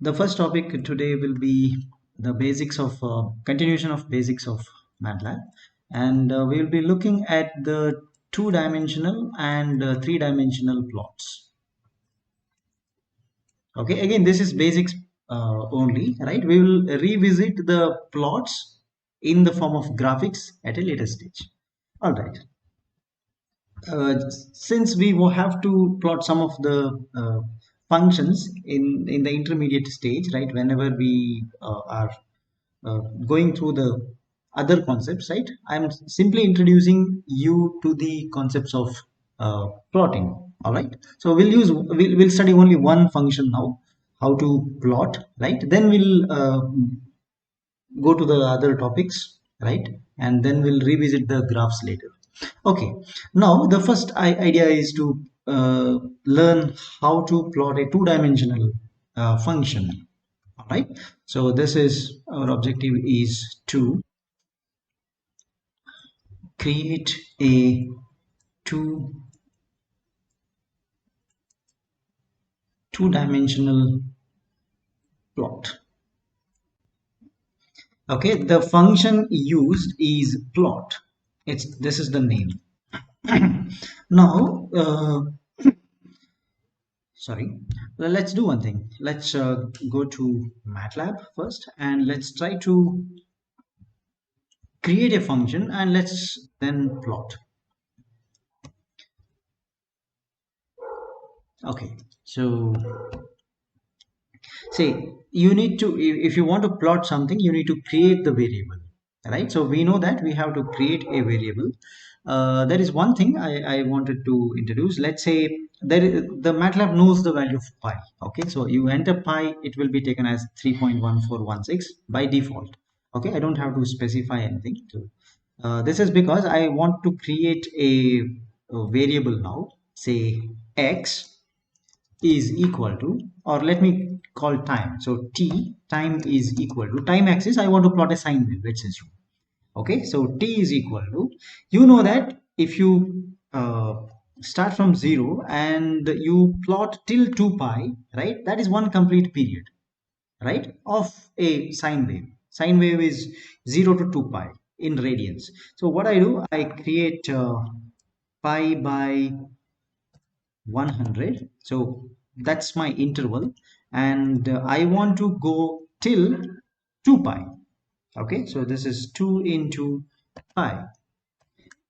The first topic today will be the basics of continuation of basics of MATLAB, and we will be looking at the two-dimensional and three-dimensional plots. Okay, again, this is basics only, right? We will revisit the plots in the form of graphics at a later stage. All right. Since we will have to plot some of the functions in the intermediate stage, right? Whenever we are going through the other concepts, right? I'm simply introducing you to the concepts of plotting. All right, so we'll study only one function now, how to plot, right? Then we'll go to the other topics, right? And then we'll revisit the graphs later. Okay, now the first idea is to learn how to plot a two-dimensional function. All right, so this is our objective, is to create a two-dimensional plot. Okay, the function used is plot. This is the name. Now sorry, well, let's do one thing. Let's go to MATLAB first, and let's try to create a function, and let's then plot. Okay, so say you need to, if you want to plot something, you need to create the variable, right? So we know that we have to create a variable. There is one thing I wanted to introduce. Let's say the MATLAB knows the value of pi. Okay, so you enter pi, it will be taken as 3.1416 by default. Okay, I don't have to specify anything. So this is because I want to create a variable now. Say x is equal to, or let me call time. So time is equal to time axis. I want to plot a sine wave, let's assume. Okay, so t is equal to, you know that if you start from 0 and you plot till 2 pi, right? That is one complete period, right, of a sine wave. Sine wave is 0 to 2 pi in radians. So what I do, I create pi by 100. So that's my interval, and I want to go till 2 pi. Okay, so this is 2 into pi,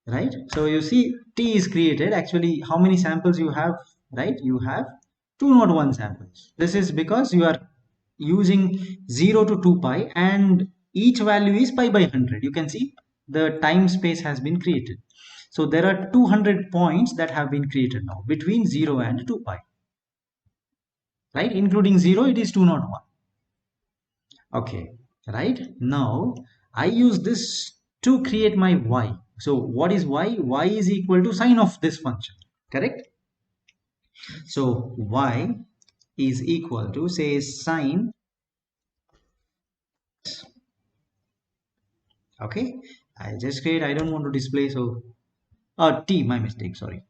right? So you see t is created. Actually, how many samples you have, right? You have 201 samples. This is because you are using 0 to 2 pi, and each value is pi by 100. You can see the time space has been created. So there are 200 points that have been created now between 0 and 2 pi, right? Including 0, it is 201. Okay, right? Now I use this to create my y. So what is y? Y is equal to sine of this function, correct? So y is equal to, say, sine. Okay, I just create, I don't want to display, so t, my mistake, sorry.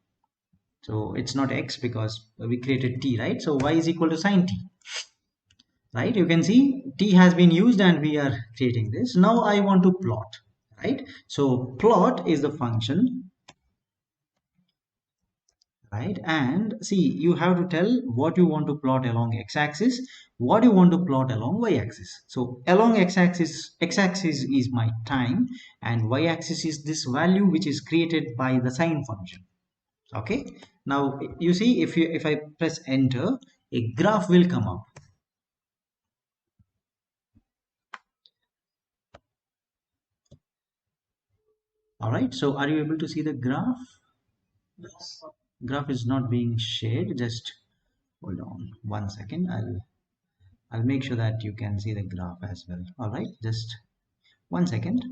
So it's not x because we created t, right? So y is equal to sine t, right? You can see t has been used and we are creating this. Now I want to plot, right? So plot is the function, right? And see, you have to tell what you want to plot along x-axis, what you want to plot along y-axis. So along x-axis is my time, and y-axis is this value which is created by the sine function. Okay, now you see, if I press enter, a graph will come up. All right, so are you able to see the graph? Yes. Graph is not being shared. Just hold on 1 second. I'll make sure that you can see the graph as well. All right, just 1 second.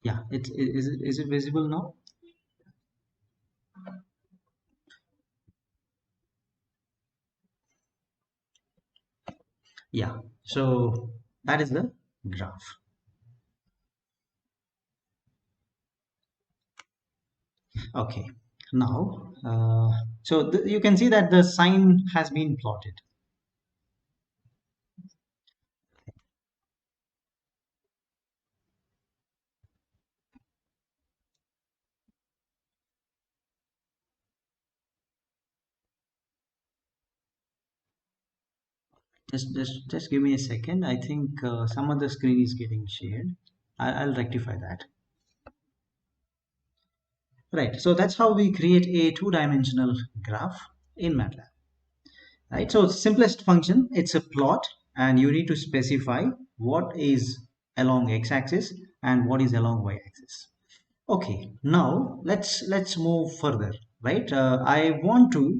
Yeah, is it visible now? Yeah, so that is the graph. Okay, now so you can see that the sign has been plotted. Just give me a second. I think some other screen is getting shared. I'll rectify that. Right. So that's how we create a two-dimensional graph in MATLAB. Right. So simplest function, it's a plot, and you need to specify what is along x-axis and what is along y-axis. Okay, now let's move further, right? I want to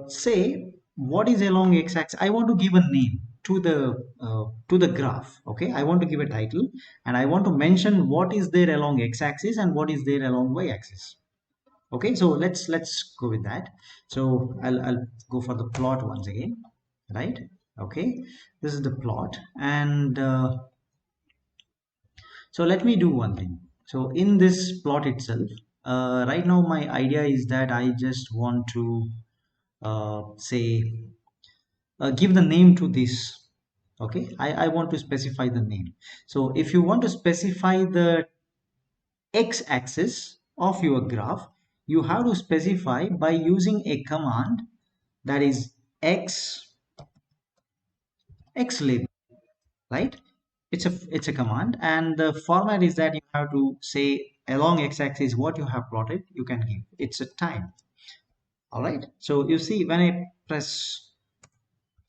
say what is along x-axis. I want to give a name to the graph. Okay, I want to give a title, and I want to mention what is there along x-axis and what is there along y-axis. Okay, so let's go with that. So I'll go for the plot once again, right? Okay, this is the plot, and so let me do one thing. So in this plot itself, right now my idea is that I just want to say give the name to this. Okay, I want to specify the name. So if you want to specify the x-axis of your graph, you have to specify by using a command that is x label, right? It's a command, and the format is that you have to say along x-axis what you have plotted. You can give it's a time. All right, so you see when I press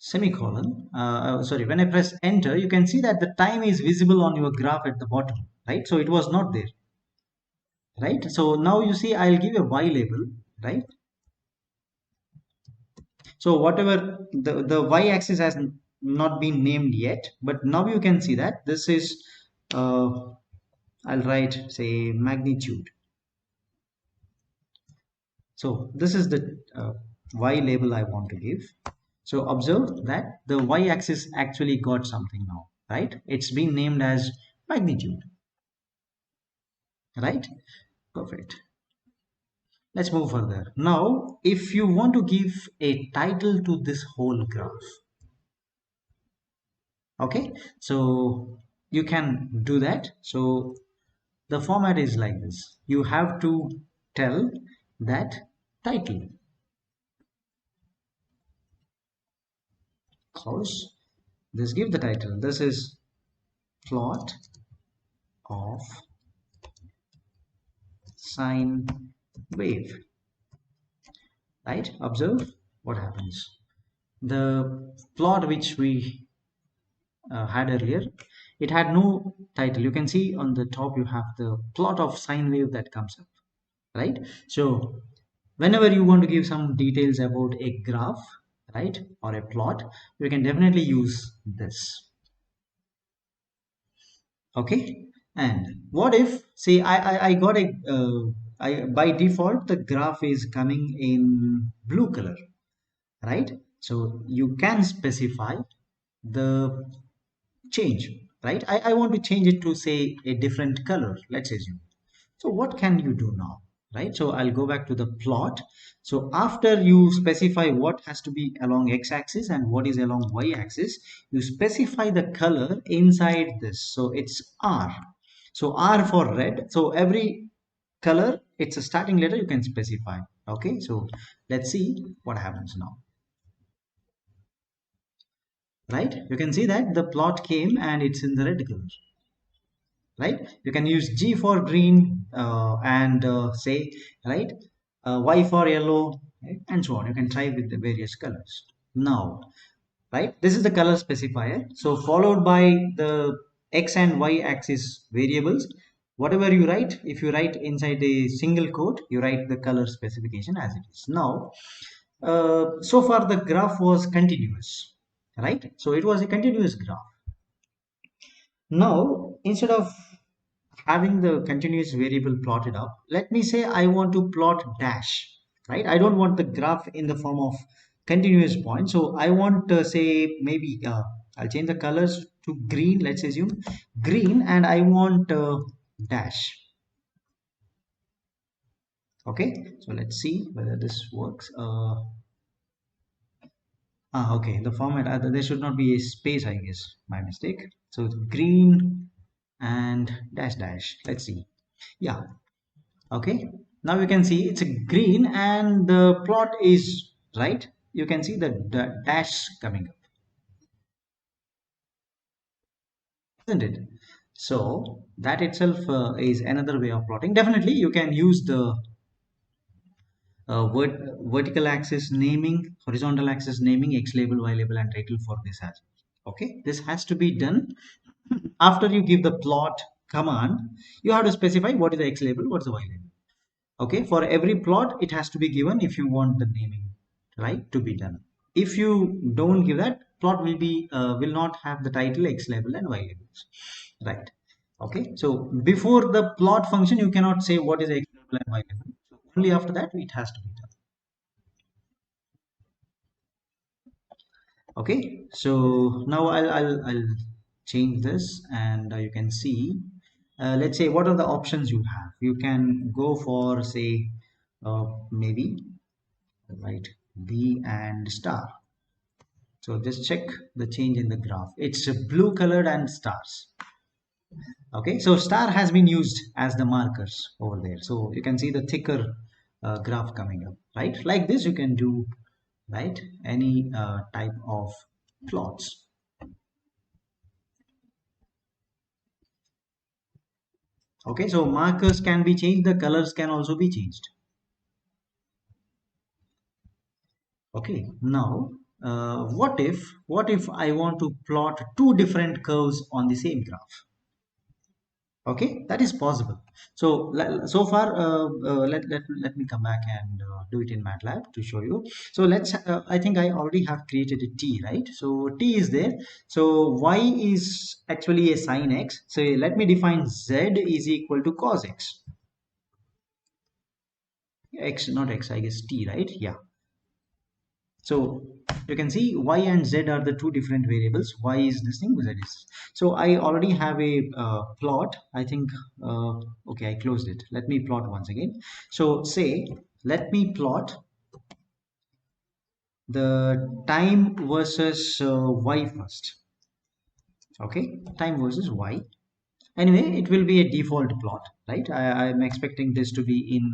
semicolon, sorry, when I press enter, you can see that the time is visible on your graph at the bottom, right? So it was not there, right? So now you see I'll give a y label, right? So whatever the y-axis has not been named yet, but now you can see that this is uh, I'll write say magnitude. So this is the y label I want to give. So observe that the y-axis actually got something now, right? It's been named as magnitude, right? Perfect. Let's move further. Now, if you want to give a title to this whole graph, okay, so you can do that. So the format is like this. You have to tell that title, close. This give the title. This is plot of sine wave, right? Observe what happens. The plot which we had earlier, it had no title. You can see on the top you have the plot of sine wave that comes up, right? So whenever you want to give some details about a graph, right, or a plot, you can definitely use this. Okay, and what if see I got a I by default the graph is coming in blue color, right? So you can specify the change, right? I want to change it to say a different color, let's assume. So what can you do now, right? So I'll go back to the plot. So after you specify what has to be along x-axis and what is along y-axis, you specify the color inside this. So it's R. So R for red. So every color, it's a starting letter you can specify. Okay, so let's see what happens now, right? You can see that the plot came and it's in the red color, right? You can use G for green and say, right, Y for yellow, right? And so on. You can try with the various colors. Now, right, this is the color specifier. So followed by the X and Y axis variables, whatever you write, if you write inside a single quote, you write the color specification as it is. Now, so far the graph was continuous, right? So it was a continuous graph. Now, instead of having the continuous variable plotted up, let me say I want to plot dash, right? I don't want the graph in the form of continuous point. So I want say maybe I'll change the colors to green, let's assume green, and I want dash. Okay, so let's see whether this works. Okay, the format, there should not be a space, I guess, my mistake. So it's green and dash dash. Let's see. Yeah, okay. Now you can see it's a green and the plot is right. You can see the dash coming up, isn't it? So that itself is another way of plotting. Definitely, you can use the vertical axis naming, horizontal axis naming, X label, Y label, and title for this as well. Okay, this has to be done after you give the plot command. You have to specify what is the X label, what is the Y label. Okay, for every plot it has to be given if you want the naming right to be done. If you don't give that, plot will not have the title, X label, and Y labels, right? Okay, so before the plot function you cannot say what is X label and Y label. So only after that it has to be done. Okay, so now I'll change this, and you can see, let's say what are the options you have. You can go for say maybe right B and star. So just check the change in the graph. It's blue colored and stars. Okay, so star has been used as the markers over there. So you can see the thicker graph coming up, right? Like this you can do, right? Any type of plots. Okay, so markers can be changed, the colors can also be changed. Okay, now what if I want to plot two different curves on the same graph? Okay, that is possible. So so far let me come back and do it in MATLAB to show you. So let's I think I already have created a t, right? So t is there. So y is actually a sine x. So let me define z is equal to cos x. X, not x, I guess t, right? Yeah. So you can see y and z are the two different variables. Y is this thing, z is. So I already have a plot. I think, okay, I closed it. Let me plot once again. So say, let me plot the time versus y first. Okay, time versus y. Anyway, it will be a default plot, right? I'm expecting this to be in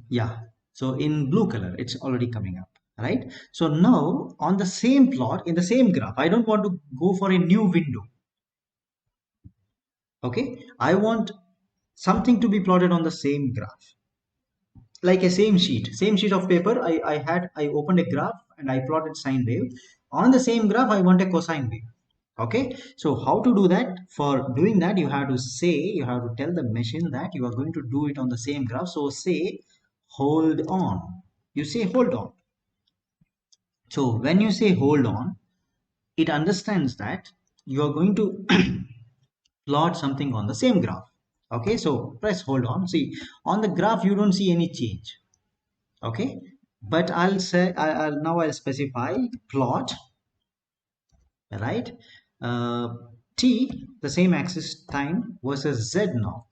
yeah, so in blue color it's already coming up, right? So now on the same plot in the same graph, I don't want to go for a new window. Okay, I want something to be plotted on the same graph, like a same sheet of paper. I opened a graph and I plotted sine wave. On the same graph I want a cosine wave. Okay, so how to do that? For doing that, you have to tell the machine that you are going to do it on the same graph. So say hold on. You say hold on. So when you say hold on, it understands that you are going to plot something on the same graph. Okay, so press hold on. See, on the graph you don't see any change. Okay, but I'll specify plot, right? uh, t, the same axis time versus z now.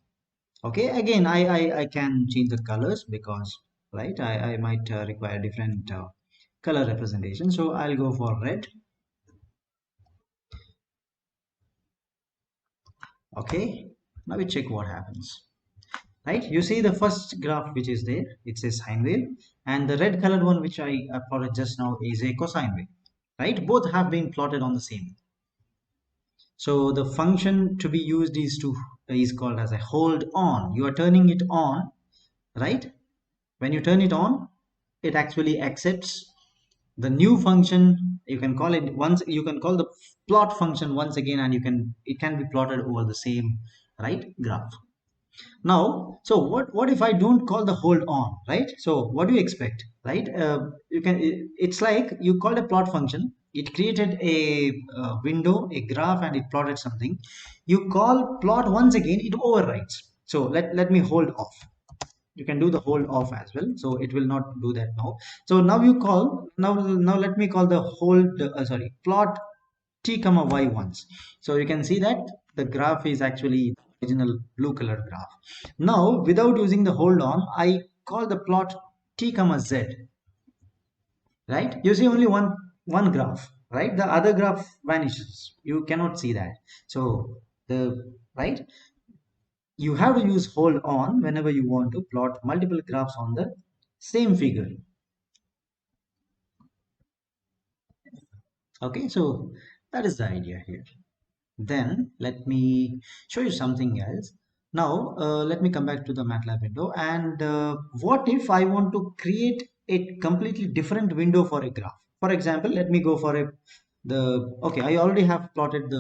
Okay, again I can change the colors because right I might require different color representation. So I'll go for red. Okay, now we check what happens. Right, you see the first graph which is there, it's a sine wave, and the red colored one which I plotted just now is a cosine wave. Right, both have been plotted on the same. So the function to be used is called as a hold on. You are turning it on, right? When you turn it on, it actually accepts the new function. You can call it once, you can call the plot function once again, and it can be plotted over the same right graph. Now, so what if I don't call the hold on, right? So what do you expect, right? You can, it's like you called a plot function, it created a window, a graph, and it plotted something. You call plot once again, it overwrites. So let me hold off. You can do the hold off as well, so it will not do that now. So now you call, now let me call the hold sorry, plot t comma y once. So you can see that the graph is actually original blue color graph. Now without using the hold on, I call the plot t comma z, right? You see only one graph, right? The other graph vanishes, you cannot see that. So the right, you have to use hold on whenever you want to plot multiple graphs on the same figure. Okay, so that is the idea here. Then let me show you something else. Now let me come back to the MATLAB window, and what if I want to create a completely different window for a graph? For example, let me go for a the okay, I already have plotted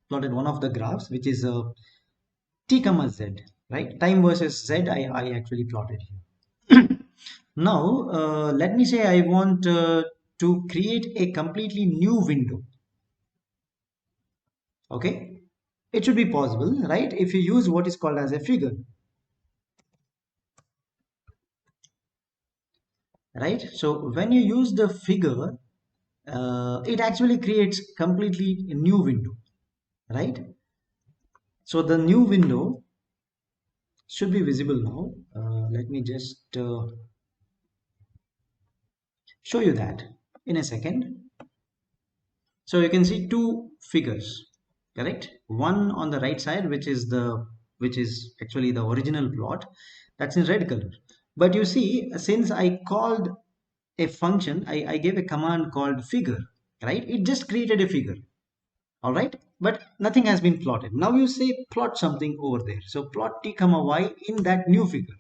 one of the graphs, which is t comma z, right? Time versus z, I actually plotted here. Now let me say I want to create a completely new window. Okay, it should be possible, right? If you use what is called as a figure, right? So when you use the figure, it actually creates completely a new window, right? So the new window should be visible now. Let me just show you that in a second. So you can see two figures, correct? One on the right side, which is actually the original plot, that's in red color. But you see, since I called a function, I gave a command called figure, right? It just created a figure, all right? But nothing has been plotted. Now you say plot something over there. So plot t comma y in that new figure.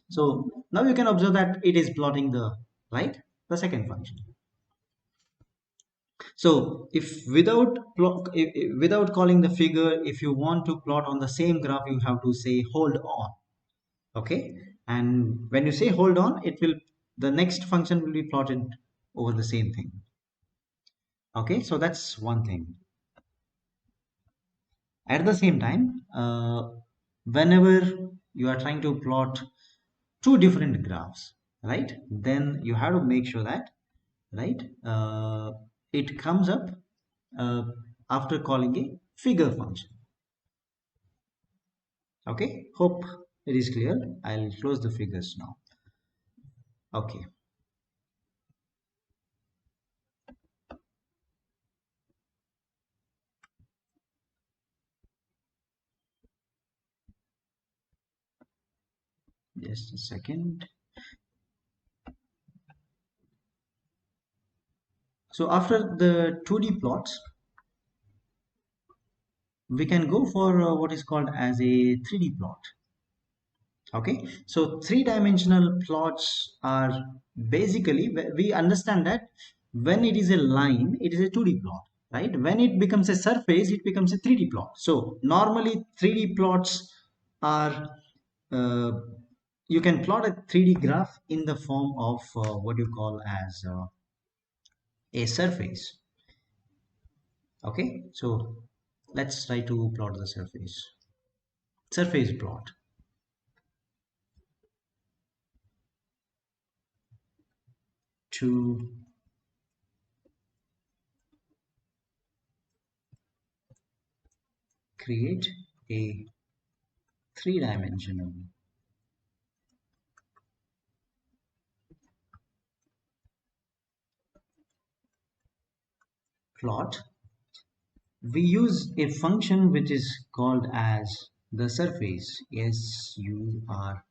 So now you can observe that it is plotting the right, the second function. So if without calling the figure, if you want to plot on the same graph, you have to say hold on. Okay, and when you say hold on, it will, the next function will be plotted over the same thing. Okay, so that's one thing. At the same time, whenever you are trying to plot two different graphs, right, then you have to make sure that, right, it comes up uh, after calling a figure function. Okay, hope it is clear. I'll close the figures now. Okay, just a second. So after the 2D plots, we can go for what is called as a 3D plot. Okay, so three-dimensional plots are basically, we understand that when it is a line, it is a 2D plot, right? When it becomes a surface, it becomes a 3D plot. So normally 3D plots are, uh, you can plot a 3D graph in the form of what you call as a surface. Okay, so let's try to plot the surface plot to create a three-dimensional plot. We use a function which is called as the surface, S-U-R,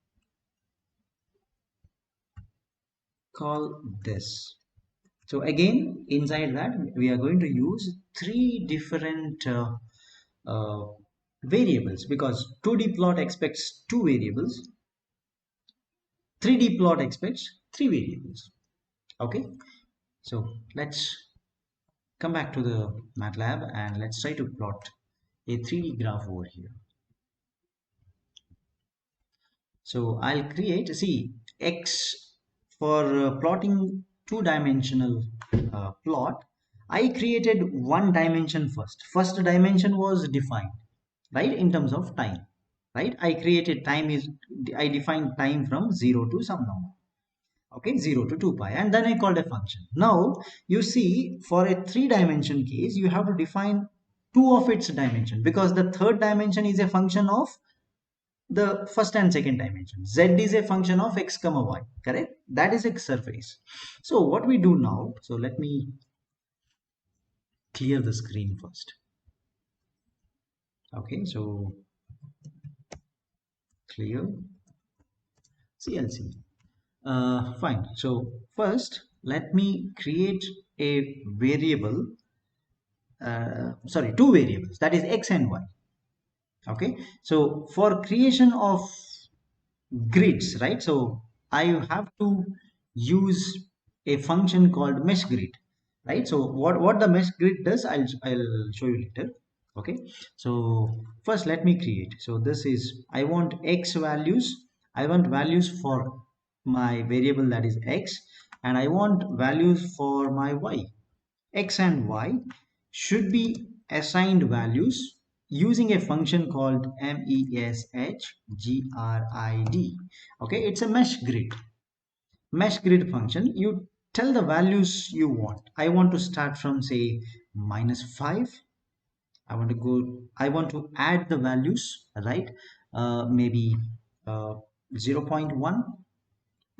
call this. So again, inside that, we are going to use three different uh, variables, because 2D plot expects two variables, 3D plot expects three variables. Okay, so let's come back to the MATLAB and let's try to plot a 3D graph over here. So I'll create, see, X for plotting two-dimensional plot. I created one dimension first. First dimension was defined, right, in terms of time, right? I created time is, I defined time from 0 to some number, okay, 0 to 2 pi, and then I called a function. Now you see, for a three dimension case, you have to define two of its dimension, because the third dimension is a function of the first and second dimension. Z is a function of x comma y, correct? That is a surface. So what we do now, so let me clear the screen first. Okay, so clear CLC. Fine. So first, let me create a variable. Sorry, two variables, that is x and y. Okay. So for creation of grids, right? So I have to use a function called mesh grid, right? So what the mesh grid does, I'll show you later. Okay, so first let me create. So this is, I want x values, I want values for my variable, that is x, and I want values for my y. X and y should be assigned values using a function called meshgrid. Okay, it's a mesh grid function. You tell the values you want. I want to start from, say, -5. I want to add the values, right? Maybe uh, 0.1,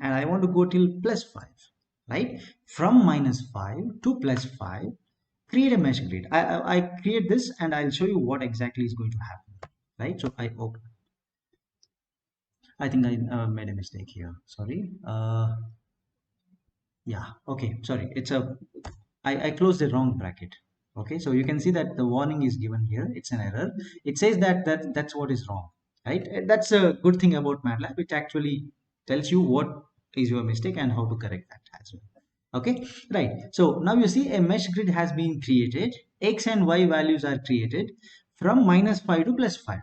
and I want to go till +5, right? From -5 to +5, create a mesh grid. I create this, and I'll show you what exactly is going to happen, right? So I open. I think I made a mistake here. Sorry. Yeah. Okay. Sorry. I closed the wrong bracket. Okay. So you can see that the warning is given here. It's an error. It says that's what is wrong, right? That's a good thing about MATLAB. It actually tells you what is your mistake and how to correct that as well. Okay, right. So now you see a mesh grid has been created. X and Y values are created from -5 to +5,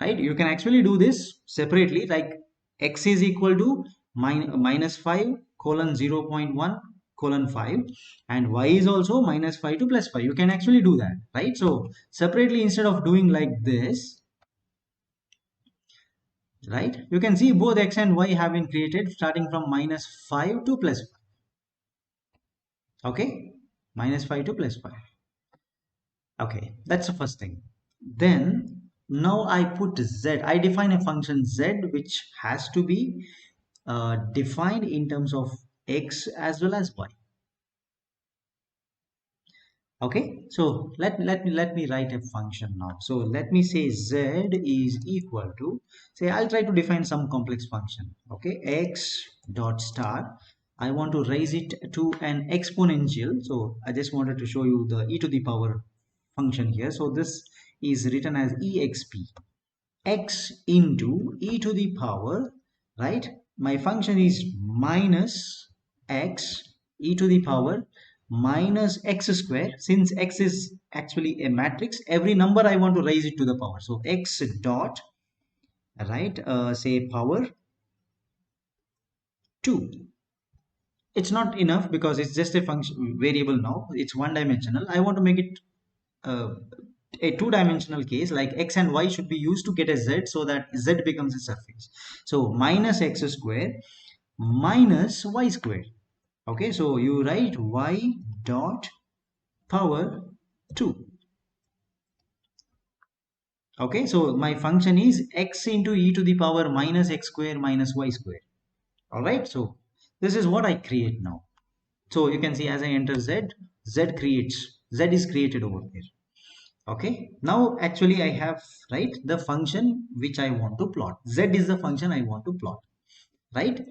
right? You can actually do this separately, like x is equal to -5 colon 0.1 colon 5, and y is also -5 to +5. You can actually do that, right? So separately, instead of doing like this, right, you can see both x and y have been created starting from -5 to +5. Okay, -5 to +5. Okay, that's the first thing. Then now I put z. I define a function z which has to be defined in terms of x as well as y. Okay, so let me write a function now. So let me say z is equal to, say, I'll try to define some complex function. Okay, x dot star. I want to raise it to an exponential. So I just wanted to show you the e to the power function here. So this is written as exp, x into e to the power, right? My function is minus x e to the power minus x square. Since x is actually a matrix, every number I want to raise it to the power. So x dot, right, say power 2. It's not enough because it's just a function variable. Now it's one dimensional. I want to make it uh, a two-dimensional case, like x and y should be used to get a z, so that z becomes a surface. So minus x square minus y square. Okay, so you write y dot power 2. Okay, so my function is x into e to the power minus x square minus y square. All right, so this is what I create now. So you can see, as I enter z, z is created over there. Okay, now actually I have, right, the function which I want to plot. Z is the function I want to plot, right?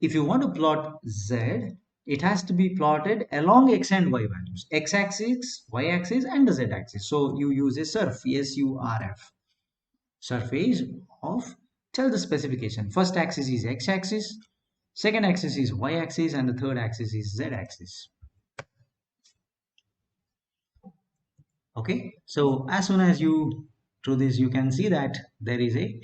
If you want to plot z, it has to be plotted along x and y values, x-axis, y-axis, and the z-axis. So you use a surf, surface of, tell the specification. First axis is x-axis, second axis is y-axis, and the third axis is z-axis. Okay, so as soon as you do this, you can see that there is a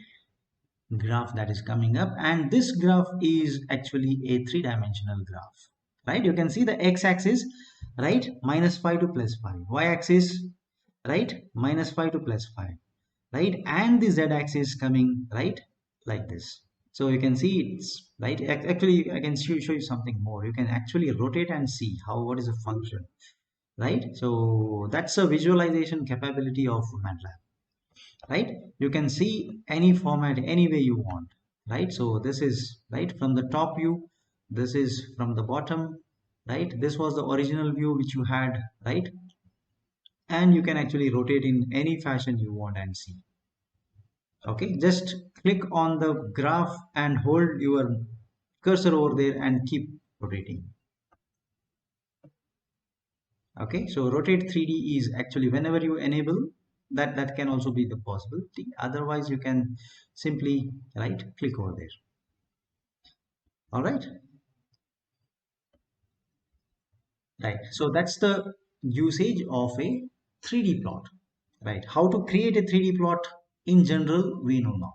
graph that is coming up, and this graph is actually a three-dimensional graph, right? You can see the x-axis right? Minus 5 to plus 5. Y-axis, right? Minus 5 to plus 5, right? And the z-axis coming, right? Like this. So you can see it's, right? Actually, I can show you something more. You can actually rotate and see how, what is the function, right? So that's a visualization capability of MATLAB, right? You can see any format any way you want, right? So this is, right, from the top view, this is from the bottom, right? This was the original view which you had, right? And you can actually rotate in any fashion you want and see. Okay, just click on the graph and hold your cursor over there and keep rotating. Okay, so rotate 3D is actually whenever you enable that, that can also be the possibility. Otherwise you can simply, right, click over there. All right, right. So that's the usage of a 3D plot, right? How to create a 3D plot in general we know now.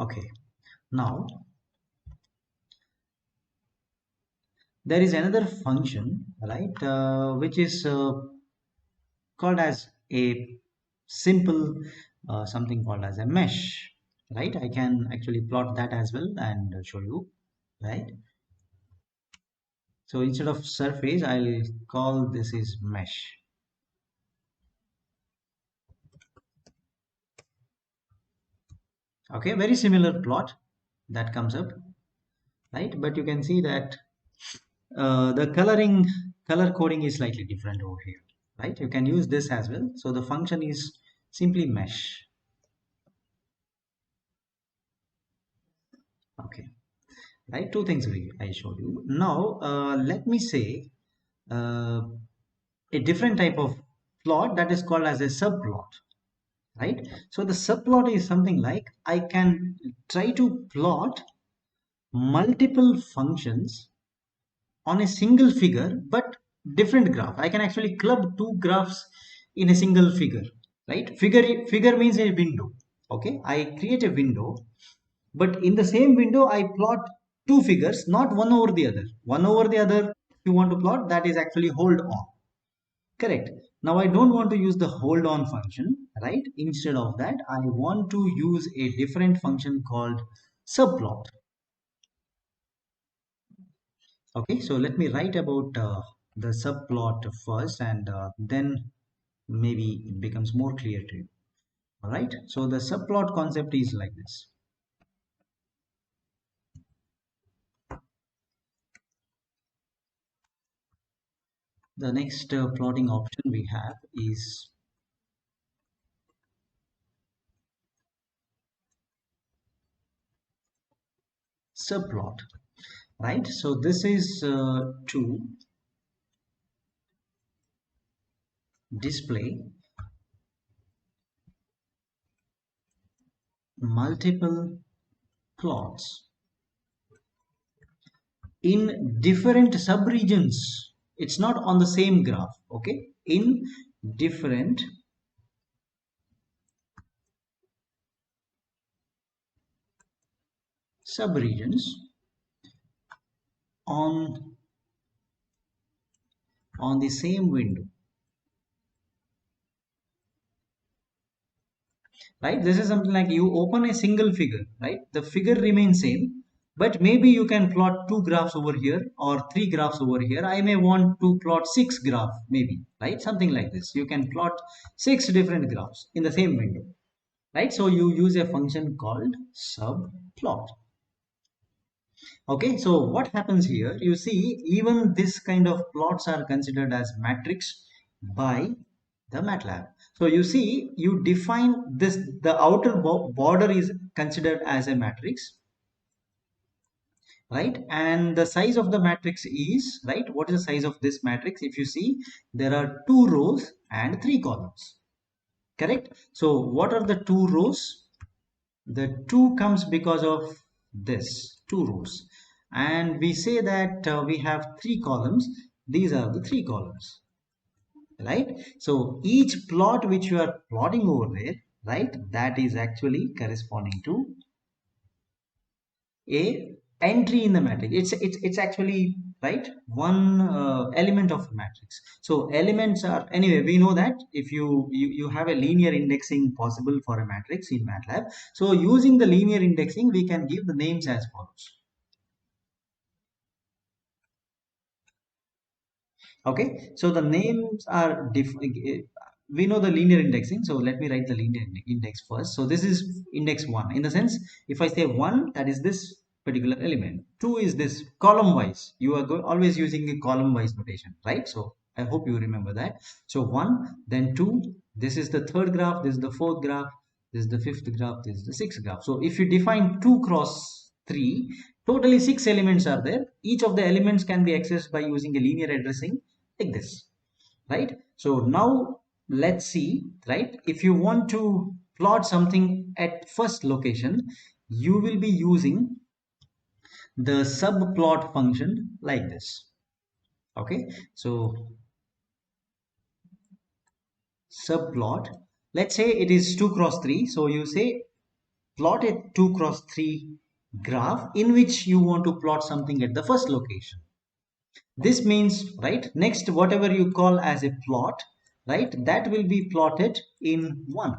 Okay, now there is another function, right, which is called as a simple something called as a mesh, right? I can actually plot that as well and show you, right? So instead of surface I'll call this is mesh. Okay, very similar plot that comes up, right? But you can see that the color coding is slightly different over here, right? You can use this as well. So the function is simply mesh. Okay, right, two things I showed you. Now let me say uh, a different type of plot that is called as a subplot, right? So the subplot is something like I can try to plot multiple functions on a single figure but different graph. I can actually club two graphs in a single figure, right? Figure means a window. Okay, I create a window, but in the same window I plot two figures, not one over the other. One over the other if you want to plot, that is actually hold on. Correct. Now I don't want to use the hold on function, right? Instead of that, I want to use a different function called subplot. Okay, so let me write about the subplot first, and then maybe it becomes more clear to you. All right. So the subplot concept is like this. The next plotting option we have is subplot, right? So this is to display multiple plots in different subregions. It's not on the same graph. Okay, in different subregions on the same window, right? This is something like you open a single figure, right? The figure remains same, but maybe you can plot two graphs over here or three graphs over here. I may want to plot six graphs maybe, right? Something like this. You can plot six different graphs in the same window, right? So you use a function called subplot. Okay, so what happens here, you see, even this kind of plots are considered as matrix by the MATLAB. So you see, you define this, the outer border is considered as a matrix, right? And the size of the matrix is, right? What is the size of this matrix? If you see, there are two rows and three columns, correct? So what are the two rows? The 2 comes because of this, 2 rows. And we say that we have 3 columns. These are the 3 columns, right? So each plot which you are plotting over there, right, that is actually corresponding to a entry in the matrix. It's actually, right, one element of a matrix. So elements are, anyway, we know that if you have a linear indexing possible for a matrix in MATLAB. So using the linear indexing, we can give the names as follows. Okay, so the names are we know the linear indexing, so let me write the linear index first. So this is index 1, in the sense, if I say 1, that is this particular element. 2 is this column wise. You are always using a column wise notation, right? So I hope you remember that. So 1, then 2, this is the third graph, this is the fourth graph, this is the fifth graph, this is the sixth graph. So if you define 2 cross 3, totally 6 elements are there. Each of the elements can be accessed by using a linear addressing like this, right? So now let's see, right, if you want to plot something at first location, you will be using the subplot function like this. Okay, so subplot, let's say it is 2 cross 3, so you say plot a 2 cross 3 graph in which you want to plot something at the first location. This means, right, next whatever you call as a plot, right, that will be plotted in 1.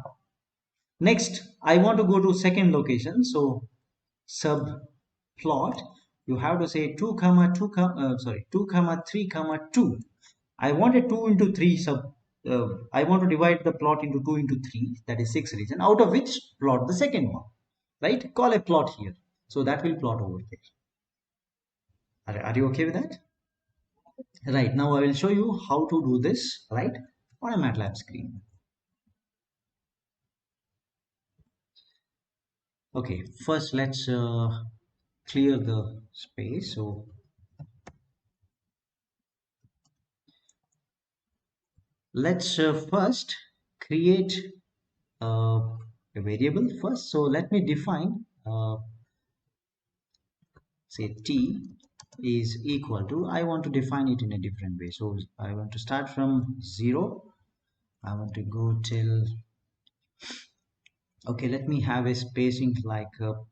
Next, I want to go to second location, so subplot, you have to say 2 comma 2 sorry, 2 comma 3 comma 2. I want a 2 into 3 I want to divide the plot into 2 into 3, that is 6 region, out of which plot the second one, right? Call a plot here, so that will plot over there. Are you okay with that? Right, now I will show you how to do this, right, on a MATLAB screen. Okay, first let's clear the space. So let's first create a variable first. So let me define, say t is equal to, I want to define it in a different way. So I want to start from 0. I want to go till, okay, let me have a spacing like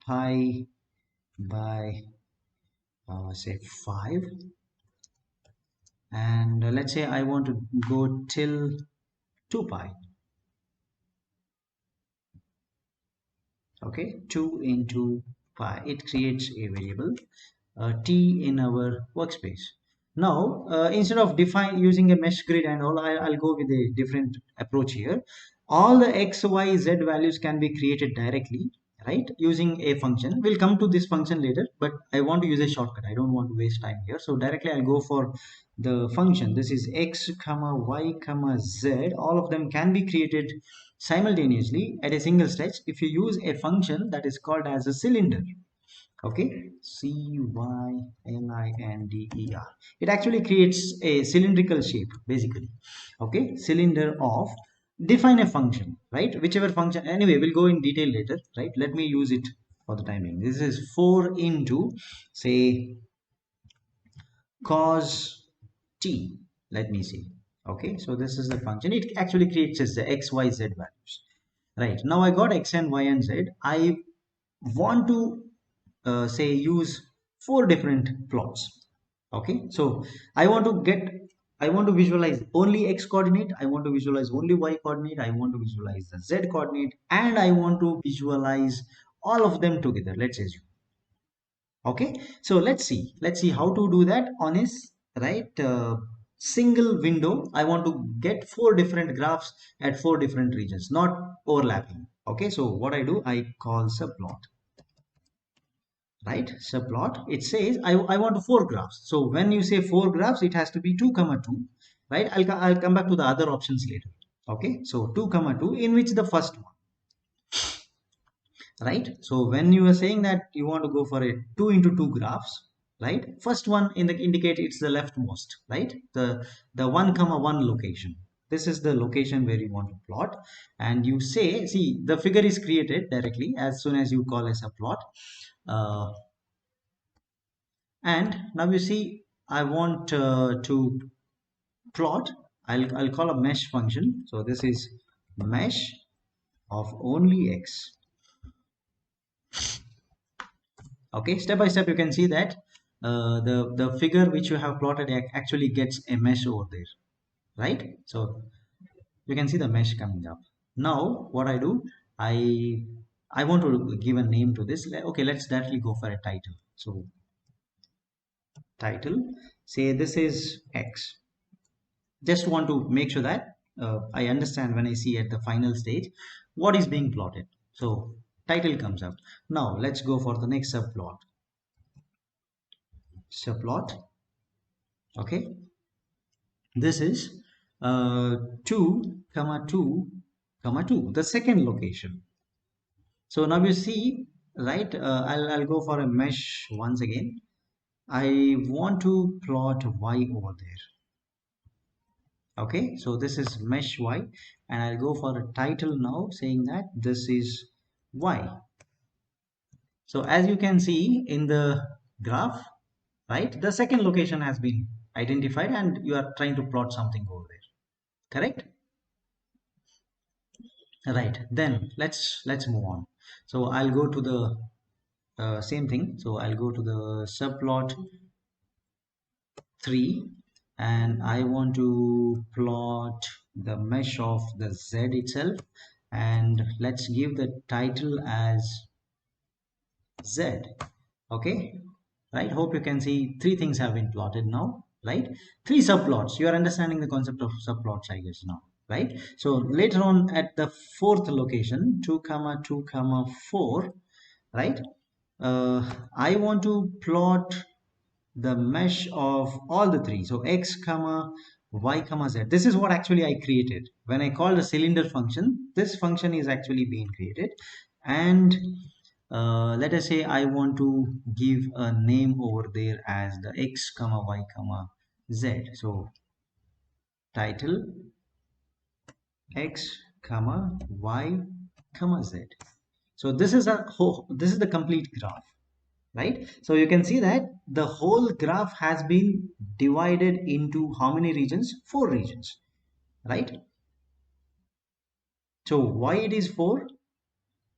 pi by say 5, and let's say I want to go till 2 pi. Okay, 2 into pi, it creates a variable t in our workspace. Now instead of define using a mesh grid and all, I'll go with a different approach here. All the x, y, z values can be created directly, right, using a function. We'll come to this function later, but I want to use a shortcut. I don't want to waste time here, so directly I'll go for the function. This is x comma y comma z. All of them can be created simultaneously at a single stretch if you use a function that is called as a cylinder. Okay, cylinder. It actually creates a cylindrical shape basically. Okay, cylinder of, define a function, right, whichever function, anyway we'll go in detail later, right? Let me use it for the timing. This is 4 into, say, cos t, let me see. Okay, so this is the function. It actually creates the x, y, z values. Right, now I got x and y and z. I want to say use 4 different plots. Okay, so I want to get, I want to visualize only x coordinate, I want to visualize only y coordinate, I want to visualize the z coordinate, and I want to visualize all of them together, let's assume. Okay, so let's see how to do that on a right single window. I want to get 4 different graphs at 4 different regions, not overlapping. Okay, so what I do, I call subplot, right? Subplot, it says I want 4 graphs. So when you say 4 graphs, it has to be 2 comma 2, right? I'll come back to the other options later. Okay, so 2 comma 2, in which the first one, right? So when you are saying that you want to go for a 2 into 2 graphs, right, first one in the indicate it's the leftmost, right, the 1 comma 1 location. This is the location where you want to plot, and you say, see, the figure is created directly as soon as you call as a plot. And now you see, I want to plot, I'll call a mesh function. So this is mesh of only x. Okay, step by step you can see that the figure which you have plotted actually gets a mesh over there, right? So you can see the mesh coming up. Now what I do, I I want to give a name to this. Okay, let's directly go for a title. So title, say this is X. Just want to make sure that I understand when I see at the final stage what is being plotted. So title comes up. Now let's go for the next subplot. Okay, this is 2 comma 2 comma 2, the second location. So now you see, right, I'll go for a mesh once again. I want to plot y over there. Okay, so this is mesh y, and I'll go for a title now saying that this is y. So as you can see in the graph, right, the second location has been identified and you are trying to plot something over there, correct? Right, then let's move on. So I'll go to the same thing. So I'll go to the subplot 3, and I want to plot the mesh of the z itself, and let's give the title as z. Okay, right, hope you can see three things have been plotted now, right? Three subplots. You are understanding the concept of subplots, I guess, now, right? So later on at the fourth location, 2 comma 2 comma 4, right, I want to plot the mesh of all the three. So x comma y comma z, this is what actually I created when I called the cylinder function. This function is actually being created, and let us say I want to give a name over there as the x comma y comma z. So title x comma y comma z. So this is this is the complete graph, right? So you can see that the whole graph has been divided into how many regions? 4 regions, right? So why it is 4?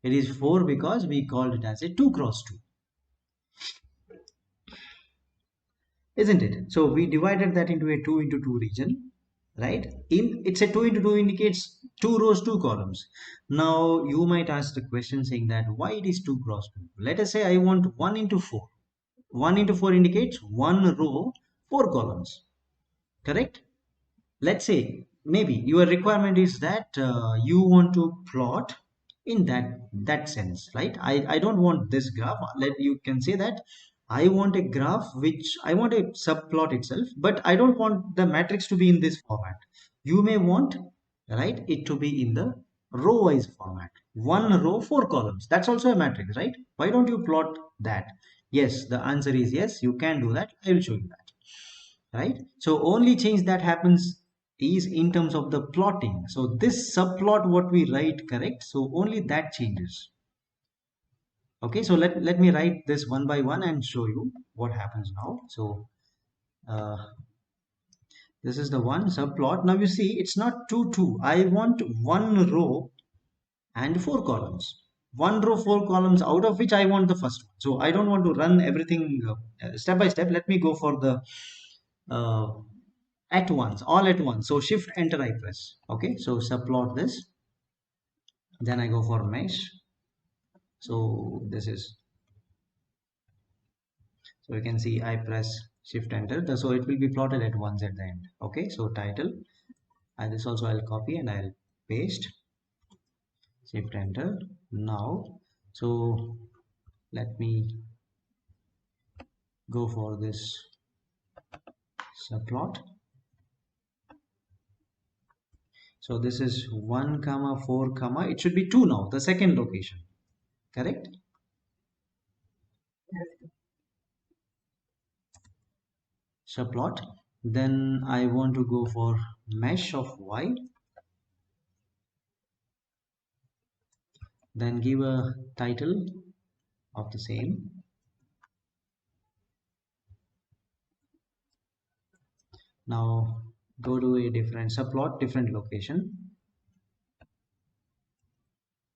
It is 4 because we called it as a 2 cross 2, isn't it? So we divided that into a 2 into 2 region, right? In it's a 2 into 2 indicates 2 rows 2 columns. Now you might ask the question saying that why it is 2 cross 2. Let us say I want 1 into 4. 1 into 4 indicates 1 row 4 columns, correct? Let's say maybe your requirement is that you want to plot in that sense, right? I don't want this graph. Let you can say that I want a graph which I want a subplot itself, but I don't want the matrix to be in this format. You may want, right, it to be in the row wise format. 1 row 4 columns, that's also a matrix, right? Why don't you plot that? Yes, the answer is yes, you can do that. I will show you that, right? So only change that happens is in terms of the plotting. So this subplot what we write, correct, so only that changes. Okay, so let me write this one by one and show you what happens now. So uh, this is the one subplot. Now you see it's not 2 2. I want 1 row and 4 columns. 1 row 4 columns, out of which I want the first one. So I don't want to run everything step by step. Let me go for the uh, at once, all at once. So shift enter I press. Okay, so subplot this, then I go for mesh. So this is, so you can see I press shift enter, so it will be plotted at once at the end. Okay, so title, and this also I'll copy and I'll paste, shift enter. Now so let me go for this subplot. So this is 1 comma 4 comma, it should be 2 now, the second location, correct? Subplot, then I want to go for mesh of y, then give a title of the same. Now go to a different subplot, different location.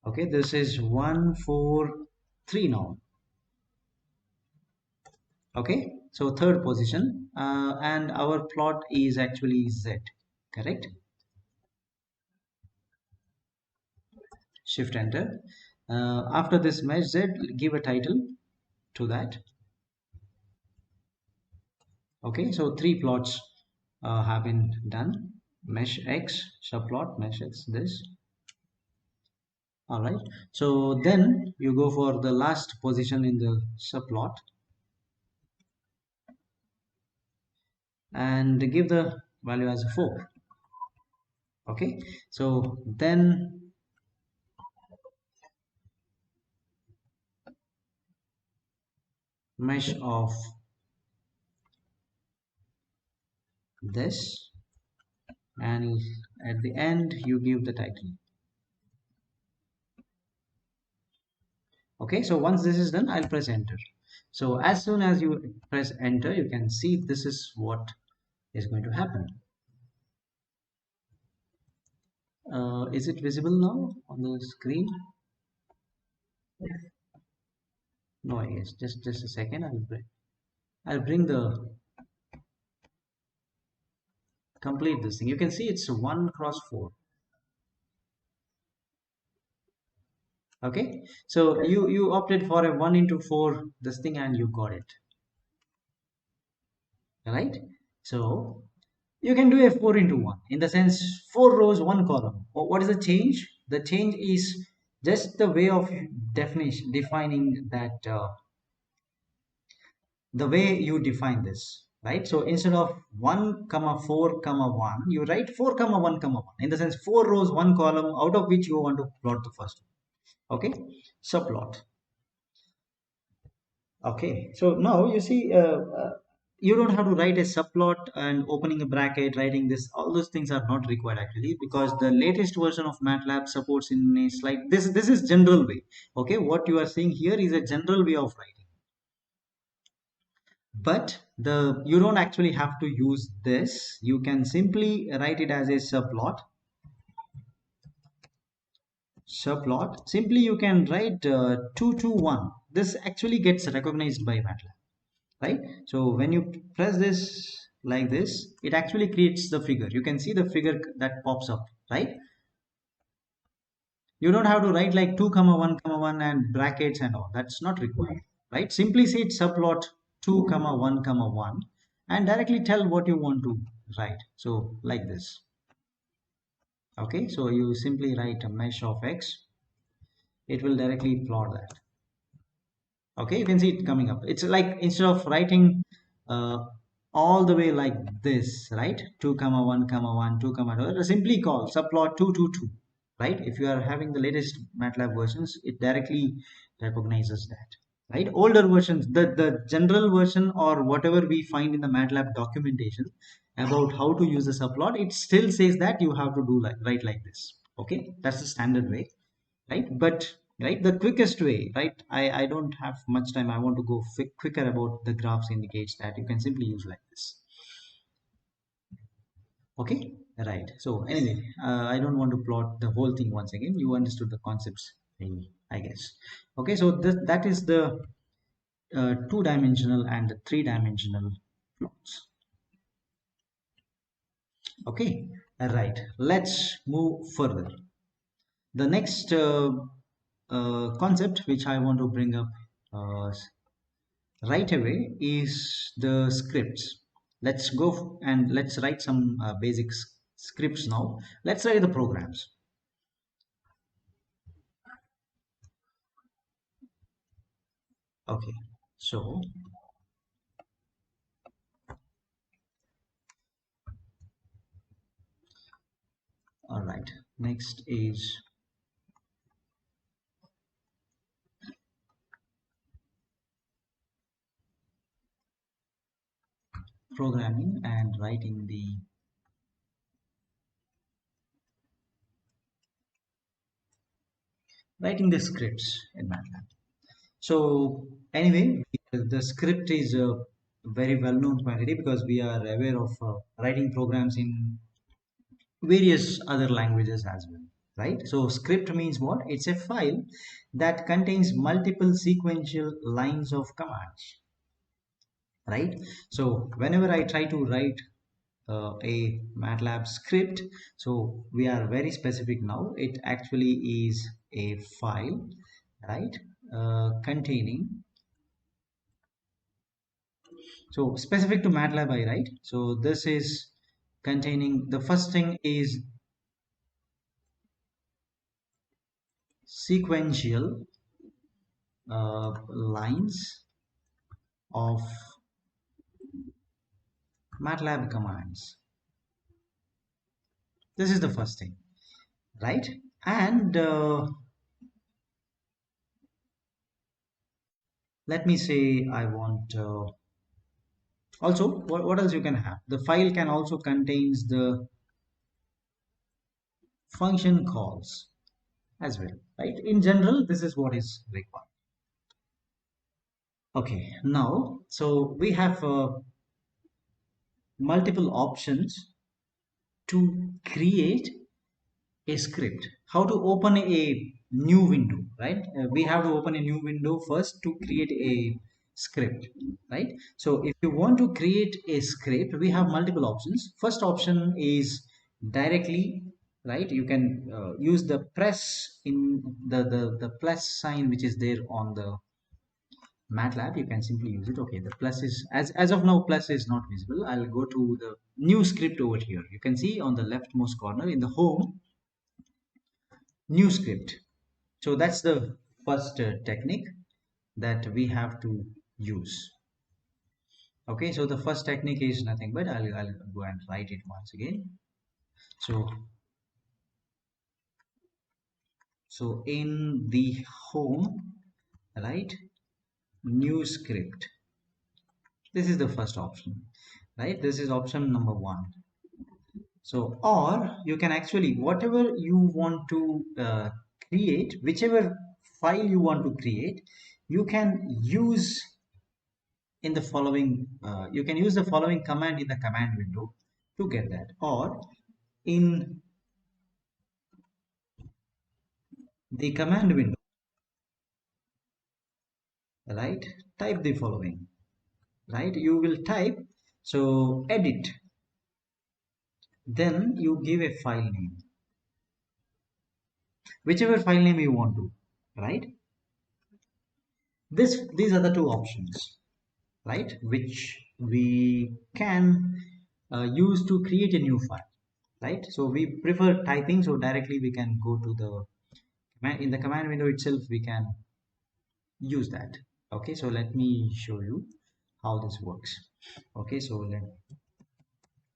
Okay, this is 1 4 3 now. Okay, so third position, and our plot is actually Z, correct? Shift enter. After this mesh Z, give a title to that. Okay, so three plots have been done. Mesh X, subplot, mesh X, this. All right. So then you go for the last position in the subplot and give the value as 4. Okay. So then mesh of this, and at the end you give the title. Okay. So once this is done, I'll press enter. So as soon as you press enter, you can see this is what is going to happen. Is it visible now on the screen? No, I guess. Just a second. I'll bring the complete this thing. You can see it's 1 cross 4. Okay, so you opted for a 1 into 4 this thing and you got it, right? So you can do a 4 into 1 in the sense 4 rows 1 column. What is the change? The change is just the way of definition defining that, the way you define this, right? So instead of 1 comma 4 comma 1, you write 4 comma 1 comma 1, in the sense 4 rows 1 column, out of which you want to plot the first one. Okay, subplot. Okay, so now you see, you don't have to write a subplot and opening a bracket, writing this. All those things are not required actually, because the latest version of MATLAB supports in a slide. This is general way. Okay, what you are seeing here is a general way of writing. But you don't actually have to use this. You can simply write it as a subplot. Subplot. Simply you can write 221. This actually gets recognized by MATLAB. Right, so when you press this like this, it actually creates the figure. You can see the figure that pops up, right? You don't have to write like 2 comma 1 comma 1 and brackets and all. That's not required, right? Simply say subplot 2 comma 1 comma 1 and directly tell what you want to write. So like this. Okay, so you simply write a mesh of X. It will directly plot that. Okay, you can see it coming up. It's like instead of writing uh, all the way like this, right? 2 comma 1 comma 1 2 comma 2, simply call subplot 222, right? If you are having the latest MATLAB versions, it directly recognizes that, right? Older versions, the general version or whatever we find in the MATLAB documentation about how to use the subplot, it still says that you have to do like write like this. Okay, that's the standard way, right? But right, the quickest way, right, I don't have much time, I want to go quicker about the graphs indicates that you can simply use like this. Okay, right. So anyway, I don't want to plot the whole thing once again. You understood the concepts, I guess. Okay, so that is the two-dimensional and the three-dimensional plots. Okay, right, let's move further. The next concept which I want to bring up uh, right away is the scripts. Let's go and let's write some basic scripts now. Let's write the programs. Okay, so all right, next is programming and writing the scripts in MATLAB. So anyway, the script is a very well-known quantity because we are aware of writing programs in various other languages as well, right? So script means what? It's a file that contains multiple sequential lines of commands. right? So whenever I try to write a MATLAB script, so we are very specific now. It actually is a file, right, containing, so specific to MATLAB I write. So this is containing, the first thing is sequential lines of MATLAB commands. This is the first thing, right? And let me say I want also, what else you can have? The file can also contains the function calls as well, right? In general, this is what is required. Okay, now, so we have multiple options to create a script. How to open a new window, right? We have to open a new window first to create a script, right? So if you want to create a script, we have multiple options. First option is directly, right? You can use the press in the plus sign which is there on the MATLAB. You can simply use it. Okay, the plus is, as of now, plus is not visible. I'll go to the new script over here. You can see on the leftmost corner in the home, new script. So that's the first technique that we have to use. Okay, so the first technique is nothing but I'll go and write it once again. So in the home, right, new script. This is the first option, right? This is option number one. So, or you can actually, whatever you want to create, whichever file you want to create, you can use in the following, you can use the following command in the command window to get that. Or in the command window, right, type the following, right? You will type, so edit, then you give a file name, whichever file name you want to, right? These are the two options, right, which we can use to create a new file, right? So we prefer typing, so directly we can go to the in the command window itself, we can use that. Okay, so let me show you how this works. Okay, so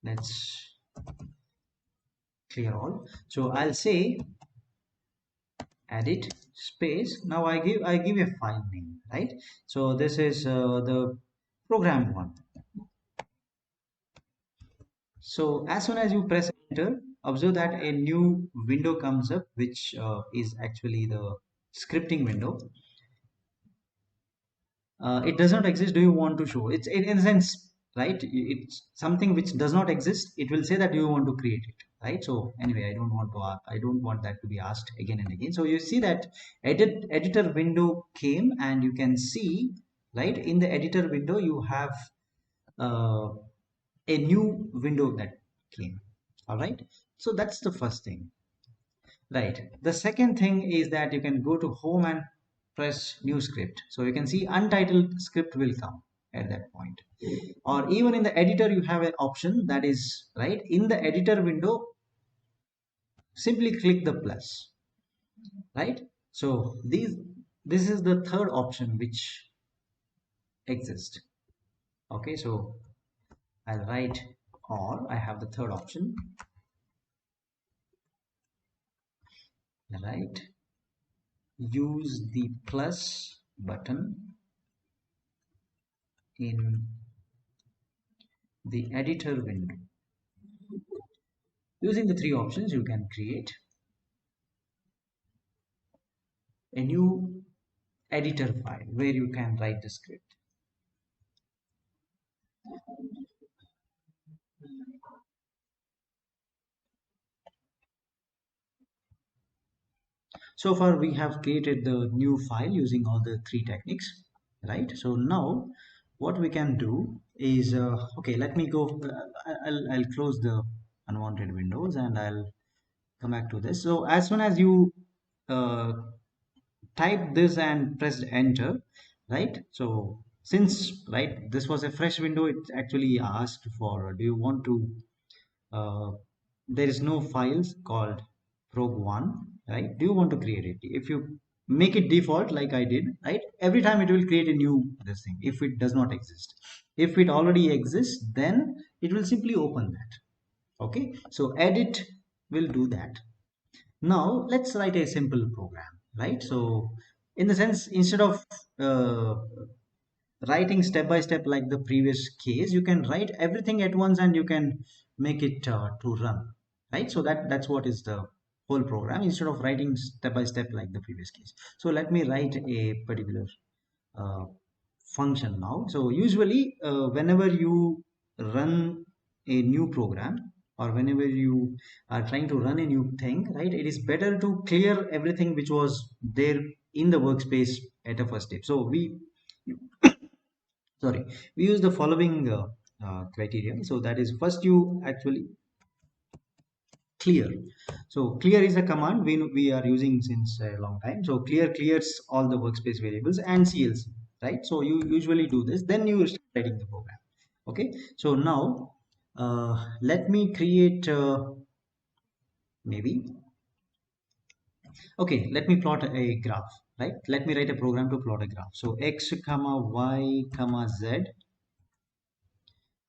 let's clear all. So I'll say edit space. Now I give a file name, right? So this is the program one. So as soon as you press enter, observe that a new window comes up, which is actually the scripting window. It does not exist. Do you want to show? It's in a sense, right? It's something which does not exist. It will say that you want to create it, right? So anyway, I don't want that to be asked again and again. So you see that editor window came, and you can see, right, in the editor window you have uh, a new window that came. All right. So that's the first thing. Right. The second thing is that you can go to home and press new script. So you can see untitled script will come at that point. Or even in the editor, you have an option that is, right, in the editor window, simply click the plus, right? So this is the third option which exists. Okay, so I'll write, or I have the third option, right? Use the plus button in the editor window. Using the three options, you can create a new editor file where you can write the script. So far, we have created the new file using all the three techniques, right? So now, what we can do is, okay, let me go, I'll close the unwanted windows and I'll come back to this. So as soon as you uh, type this and press enter, right? So since, right, this was a fresh window, it actually asked for, do you want to, uh, there is no files called prog1, right? Do you want to create it? If you make it default like I did, right, every time it will create a new this thing if it does not exist. If it already exists, then it will simply open that. Okay, so edit will do that. Now let's write a simple program, right? So in the sense, instead of uh, writing step by step like the previous case, you can write everything at once and you can make it to run, right? So that's what is the whole program, instead of writing step by step like the previous case. So let me write a particular uh, function now. So usually whenever you run a new program, or whenever you are trying to run a new thing, right, it is better to clear everything which was there in the workspace at a first step. So we, sorry, we use the following criteria. So that is, first you actually clear. So clear is a command we are using since a long time. So clear clears all the workspace variables and CLC, right? So you usually do this, then you start writing the program. Okay, so now let me create maybe, okay, let me plot a graph, right? Let me write a program to plot a graph. So x comma y comma z,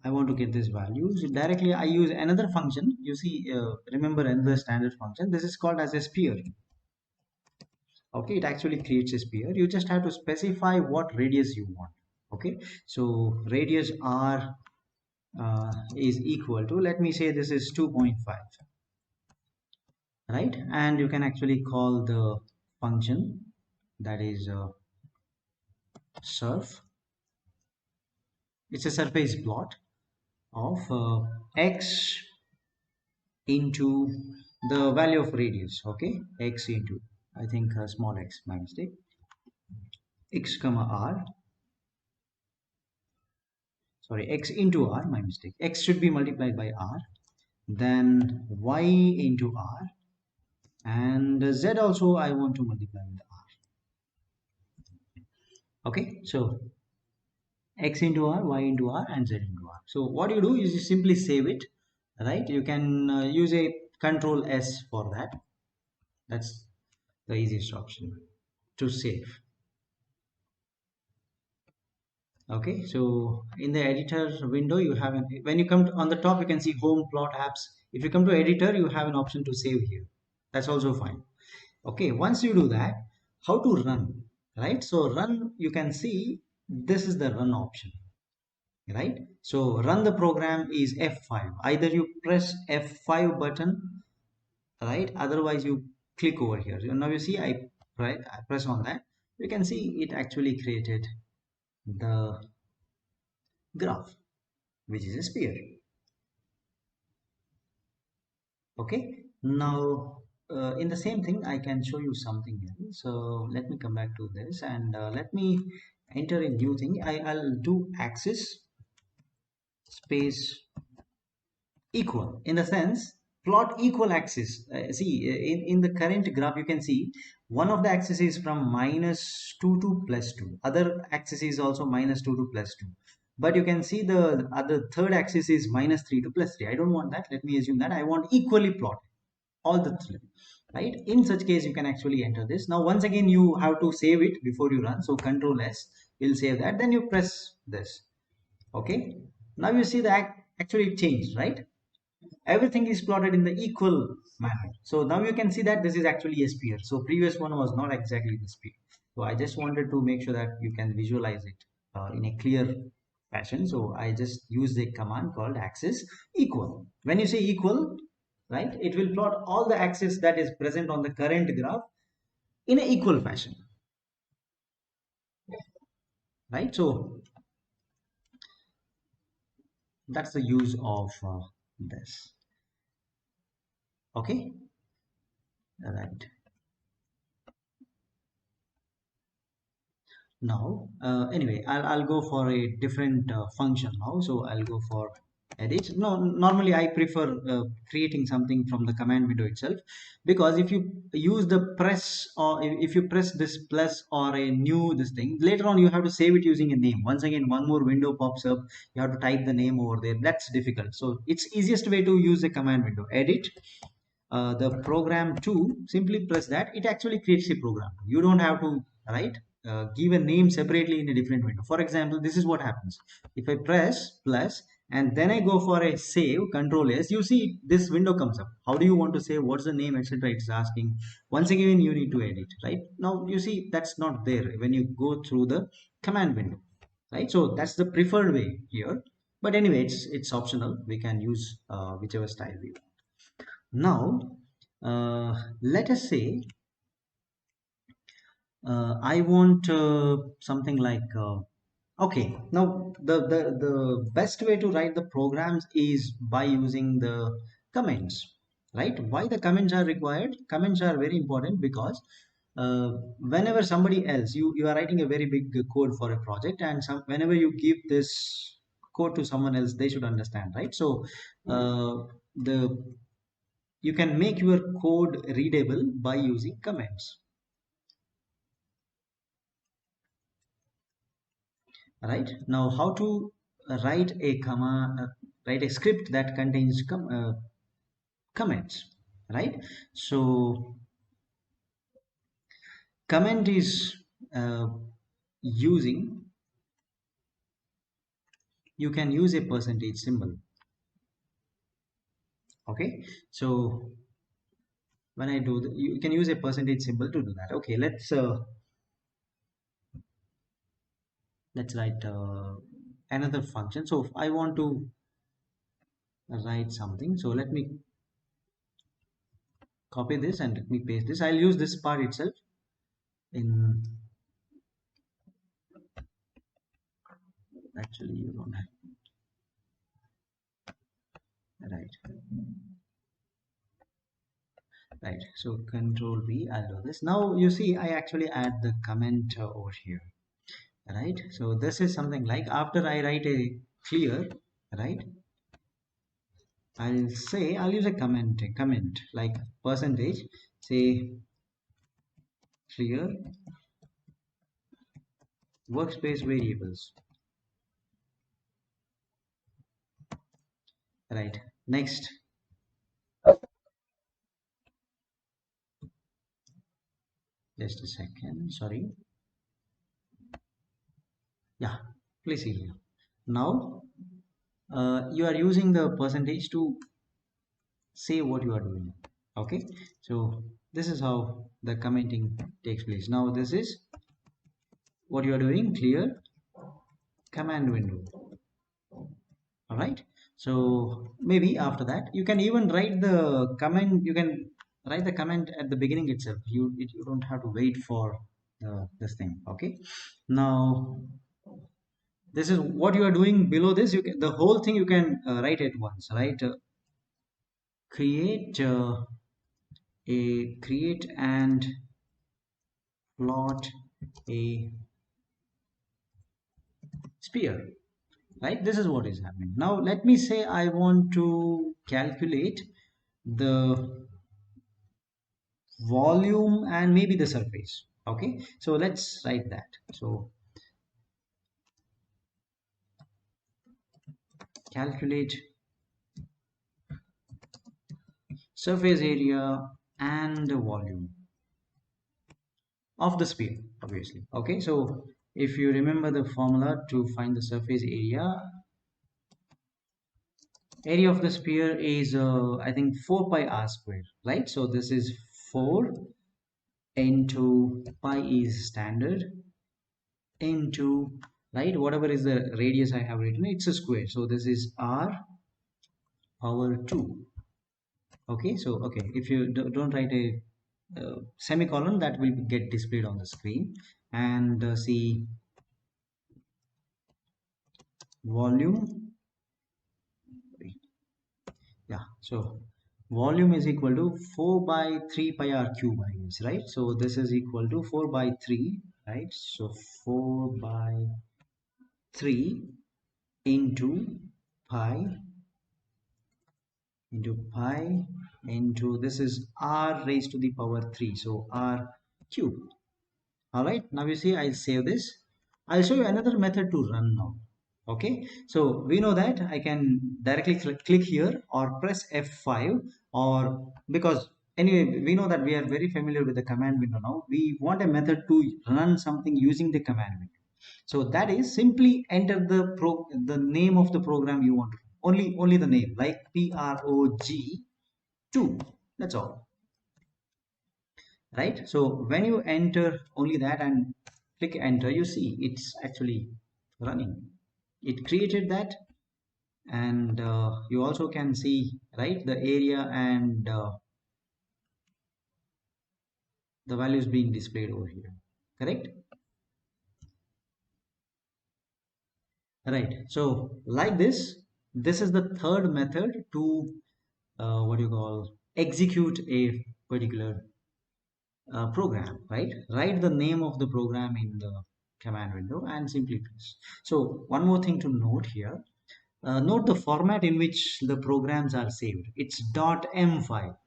I want to get this value. So directly I use another function. You see, remember another standard function. This is called as a sphere. Okay, it actually creates a sphere. You just have to specify what radius you want. Okay, so radius r is equal to, let me say this is 2.5, right? And you can actually call the function, that is surf. It's a surface plot of x into the value of radius. Okay, x into, I think small x, my mistake, x comma r, sorry, x into r, my mistake, x should be multiplied by r, then y into r, and z also I want to multiply with r. Okay, so x into r, y into r, and z into r. So what you do is you simply save it, right? You can use a control s for that. That's the easiest option to save. Okay, so in the editor window you have an, when you come to, on the top you can see home, plot, apps. If you come to editor, you have an option to save here. That's also fine. Okay, once you do that, how to run, right? So run, you can see this is the run option, right? So run the program is F5. Either you press F5 button, right? Otherwise you click over here. So now you see I press on that. You can see it actually created the graph, which is a sphere. Okay, now in the same thing I can show you something else. So let me come back to this and let me enter a new thing. I'll do axis space equal, in the sense plot equal axis. See, in the current graph you can see one of the axes is from -2 to +2, other axis is also -2 to +2, but you can see the other third axis is -3 to +3. I don't want that. Let me assume that I want equally plot all the three, right? In such case you can actually enter this. Now once again you have to save it before you run, so control s will save that, then you press this. Okay, now you see that actually it changed, right? Everything is plotted in the equal manner. So now you can see that this is actually a sphere. So previous one was not exactly the sphere. So I just wanted to make sure that you can visualize it in a clear fashion. So I just used a command called axis equal. When you say equal, right, it will plot all the axis that is present on the current graph in an equal fashion, right? So that's the use of this. Okay, all right. Now anyway, I'll go for a different function now. So I'll go for edit. No, normally I prefer creating something from the command window itself, because if you use the press, or if you press this plus or a new this thing, later on you have to save it using a name. Once again, one more window pops up, you have to type the name over there. That's difficult. So it's easiest way to use a command window. Edit, the program to, simply press that, it actually creates a program. You don't have to write, give a name separately in a different window. For example, this is what happens. If I press plus and then I go for a save, control S, you see this window comes up. How do you want to save, what's the name, etc. It's asking. Once again you need to edit. Right now you see that's not there when you go through the command window. Right, so that's the preferred way here. But anyway, it's optional. We can use whichever style we want. Now, let us say I want something like, okay, now the best way to write the programs is by using the comments, right? Why the comments are required? Comments are very important because whenever somebody else, you are writing a very big code for a project, and whenever you give this code to someone else, they should understand, right? So the you can make your code readable by using comments. Right now, how to write a write a script that contains comments. Right, so comment is uh, using, you can use a percentage symbol. Okay, so when I do you can use a percentage symbol to do that. Okay, let's write another function. So if I want to write something, so let me copy this and let me paste this. I'll use this part itself in, actually you don't have, right, right, so control V, I'll do this. Now you see I actually add the comment over here. Right, so this is something like, after I write a clear, right, I'll use a comment like percentage, say clear workspace variables. Right, next, just a second, sorry. Yeah, please see here. Now you are using the percentage to say what you are doing. Okay, so this is how the commenting takes place. Now this is what you are doing, clear command window. All right, so maybe after that you can even write the comment, you can write the comment at the beginning itself. You don't have to wait for this thing. Okay, now this is what you are doing. Below this, you can, the whole thing you can write at once. Right, create create and plot a sphere. Right, this is what is happening. Now let me say I want to calculate the volume and maybe the surface. Okay, so let's write that. So calculate surface area and the volume of the sphere, obviously. Okay, so if you remember the formula to find the surface area of the sphere is I think 4 pi r square. Right, so this is 4 into pi is standard into, right, whatever is the radius I have written, it's a square, so this is r power 2. Okay, so okay, if you don't write a semicolon, that will get displayed on the screen. And see volume, yeah, so volume is equal to 4 by 3 pi r cube, I guess. Right, so this is equal to 4 by 3 right? So 4 by 3 into pi pi into, this is r raised to the power 3, so r cube. All right, now you see, I'll save this. I'll show you another method to run now. Okay, so we know that I can directly click here or press F5, or because anyway we know that we are very familiar with the command window. Now we want a method to run something using the command window. So that is, simply enter the name of the program you want to run. Only the name, like prog2, that's all, right? So when you enter only that and click enter, you see it's actually running. It created that, and you also can see, right, the area and the values being displayed over here, correct? Right, so like this is the third method to what do you call, execute a particular program, right? Write the name of the program in the command window and simply press. So one more thing to note here, note the format in which the programs are saved. It's .m file.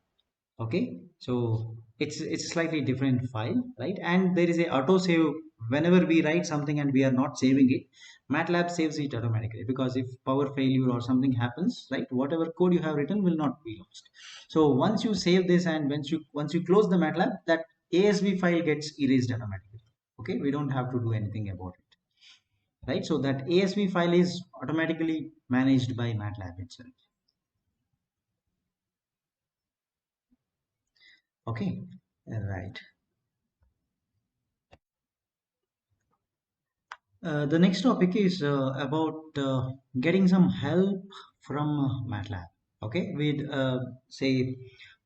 Okay, so it's a slightly different file, right? And there is a auto save. Whenever we write something and we are not saving it, MATLAB saves it automatically, because if power failure or something happens, right, whatever code you have written will not be lost. So once you save this and once you close the MATLAB, that ASV file gets erased automatically. Okay, we don't have to do anything about it, right? So that ASV file is automatically managed by MATLAB itself. Okay, right. The next topic is about getting some help from MATLAB. Okay, we say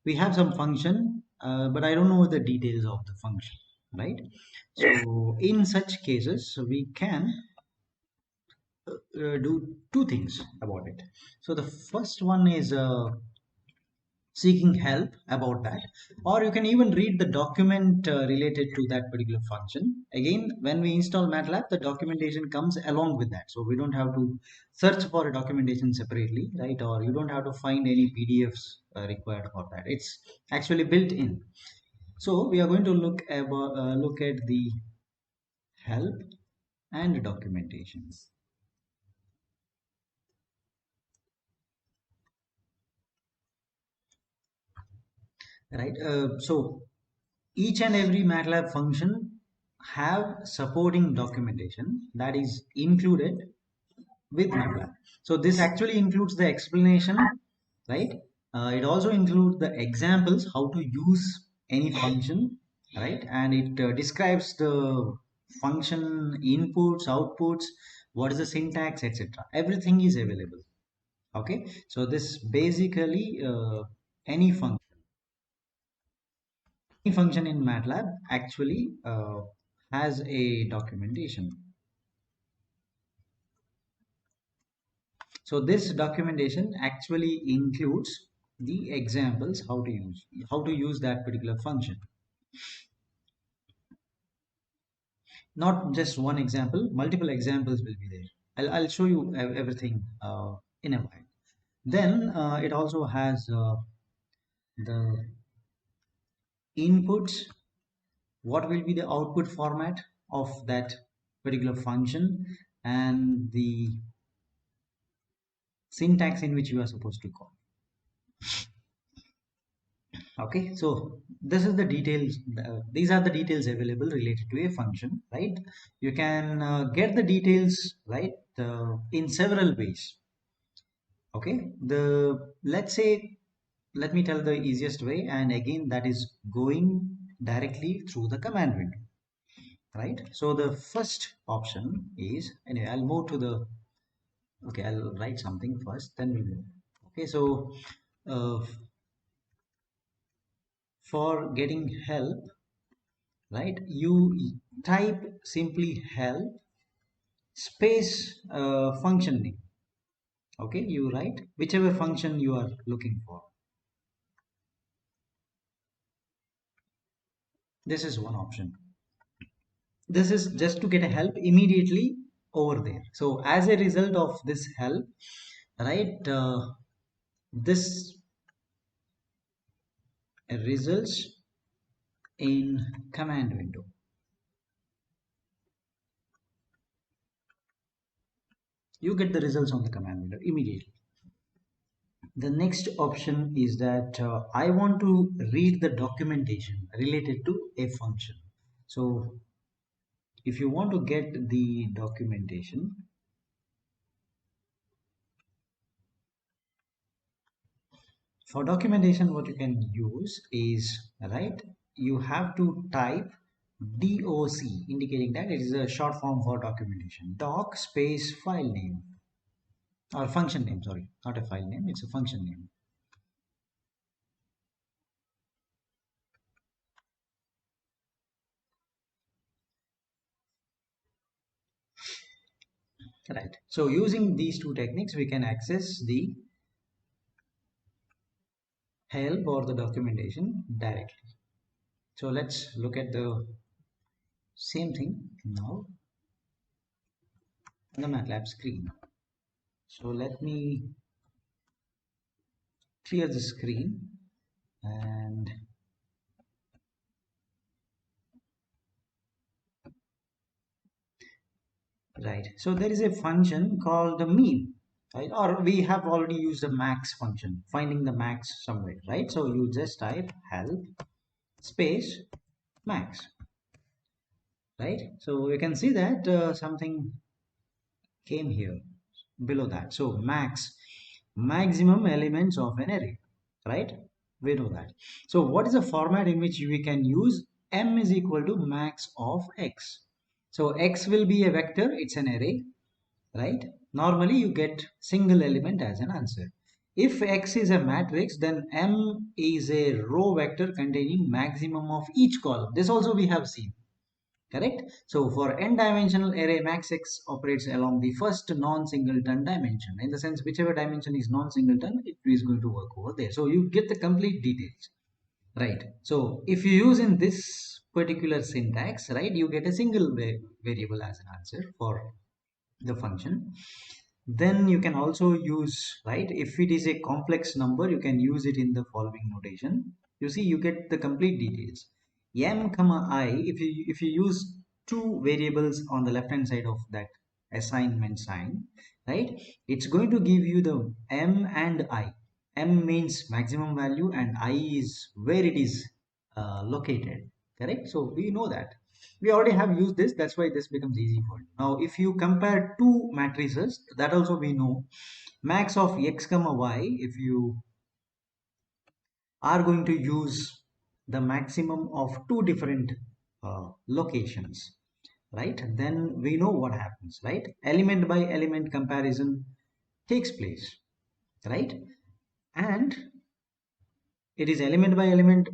we have some function, but I don't know the details of the function, right? So in such cases, we can do two things about it. So the first one is seeking help about that, or you can even read the document related to that particular function. Again, when we install MATLAB, the documentation comes along with that, so we don't have to search for a documentation separately, right? Or you don't have to find any PDFs required for that. It's actually built in. So we are going to look at the help and documentation, right? So each and every MATLAB function have supporting documentation that is included with MATLAB. So this actually includes the explanation, right? It also includes the examples, how to use any function, right? And it describes the function inputs, outputs, what is the syntax, etc. Everything is available. Okay, so this basically any function in MATLAB actually has a documentation. So this documentation actually includes the examples, how to use that particular function. Not just one example, multiple examples will be there. I'll show you everything in a while. Then it also has the inputs, what will be the output format of that particular function, and the syntax in which you are supposed to call. Okay, so this is the details, these are the details available related to a function, right? You can get the details, right, in several ways. Okay, let's say, let me tell the easiest way, and again, that is going directly through the command window, right? So the first option is, anyway, I'll move to the, okay, I'll write something first, then we'll move. Okay, so uh, for getting help, right, you type simply help space function name. Okay, you write whichever function you are looking for. This is one option. this is just to get a help immediately over there. So as a result of this help, right, this results in command window. You get the results on the command window immediately. The next option is that I want to read the documentation related to a function. So if you want to get the documentation, for documentation what you can use is, right, you have to type doc, indicating that it is a short form for documentation. Doc space file name or function name, sorry, not a file name, it's a function name. Right. So using these two techniques, we can access the help or the documentation directly. So let's look at the same thing now on the MATLAB screen. So let me clear the screen and right. So there is a function called the mean, right? Or we have already used the max function, finding the max somewhere, right? So you just type help space max, right? So you can see that something came here below that. So max, maximum elements of an array, right? We know that. So what is the format in which we can use m is equal to max of x? So x will be a vector, it's an array, right? Normally you get single element as an answer. If x is a matrix, then m is a row vector containing maximum of each column. This also we have seen. Correct? So for n-dimensional array, max x operates along the first non-singleton dimension. In the sense, whichever dimension is non-singleton, it is going to work over there. So you get the complete details. Right. So if you use in this particular syntax, right, you get a single variable as an answer for the function. Then you can also use, right, if it is a complex number, you can use it in the following notation. You see, you get the complete details. M comma I, if you use two variables on the left hand side of that assignment sign, right, it's going to give you the M and I. M means maximum value and I is where it is located. Correct? So we know that we already have used this, that's why this becomes easy for you. Now if you compare two matrices, that also we know, max of x comma y, if you are going to use the maximum of two different locations, right, then we know what happens, right? Element by element comparison takes place, right? And it is element by element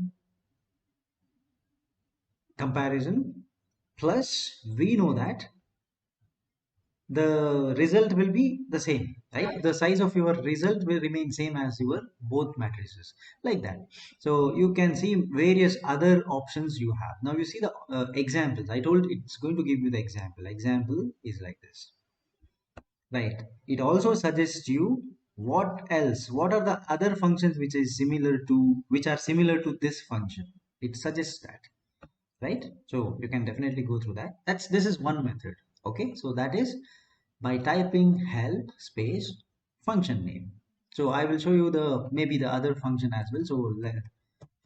comparison, plus we know that the result will be the same, right? The size of your result will remain same as your both matrices, like that. So you can see various other options you have. Now you see the examples. I told it's going to give you the example is like this, right? It also suggests you what else, what are the other functions which is similar to, which are similar to this function. It suggests that, right? So you can definitely go through that. This is one method. Okay, so that is by typing help space function name. So I will show you the maybe the other function as well. So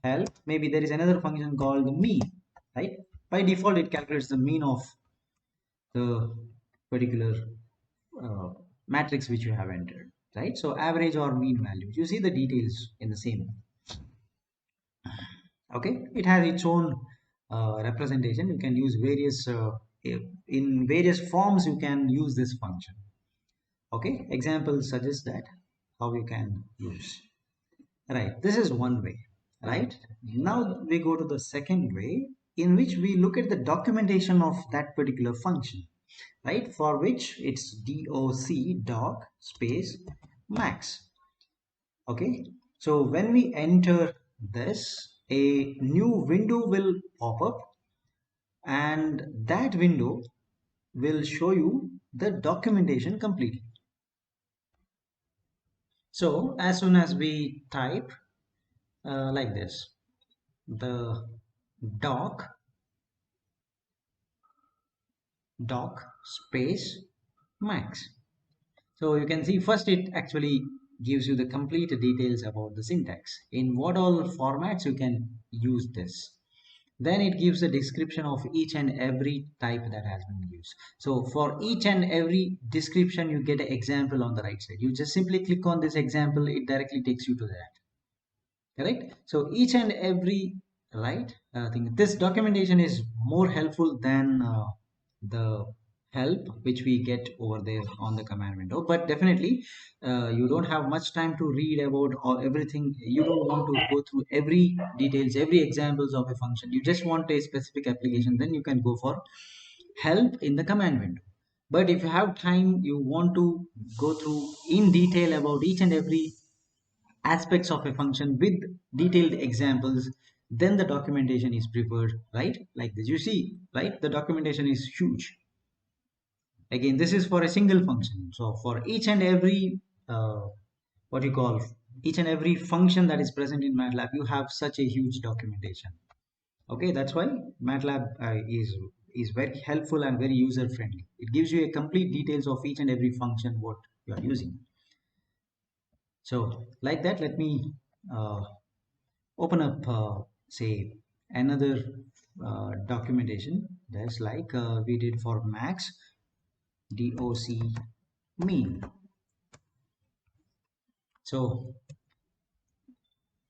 help, maybe there is another function called mean, right? By default it calculates the mean of the particular uh, matrix which you have entered, right? So average or mean values, you see the details in the same. Okay, it has its own representation. You can use various in various forms you can use this function. Okay, examples suggest that how you can use, right? This is one way, right? Now we go to the second way, in which we look at the documentation of that particular function, right? For which it's doc space max. Okay, so when we enter this, a new window will pop up, and that window will show you the documentation completely. So as soon as we type like this, the doc space max. So you can see first it actually gives you the complete details about the syntax, in what all formats you can use this. Then it gives a description of each and every type that has been used. So for each and every description, you get an example on the right side. You just simply click on this example, it directly takes you to that. Correct? So each and every right thing. This documentation is more helpful than the help which we get over there on the command window. But definitely, you don't have much time to read about or everything. You don't want to go through every details, every examples of a function. You just want a specific application. Then you can go for help in the command window. But if you have time, you want to go through in detail about each and every aspects of a function with detailed examples, then the documentation is preferred, right? Like this, you see, right? The documentation is huge. Again, this is for a single function. So for each and every what you call each and every function that is present in MATLAB, you have such a huge documentation. Okay, that's why MATLAB is very helpful and very user friendly. It gives you a complete details of each and every function what you are using. So like that, let me uh, open up say another documentation that's like we did for max doc mean. So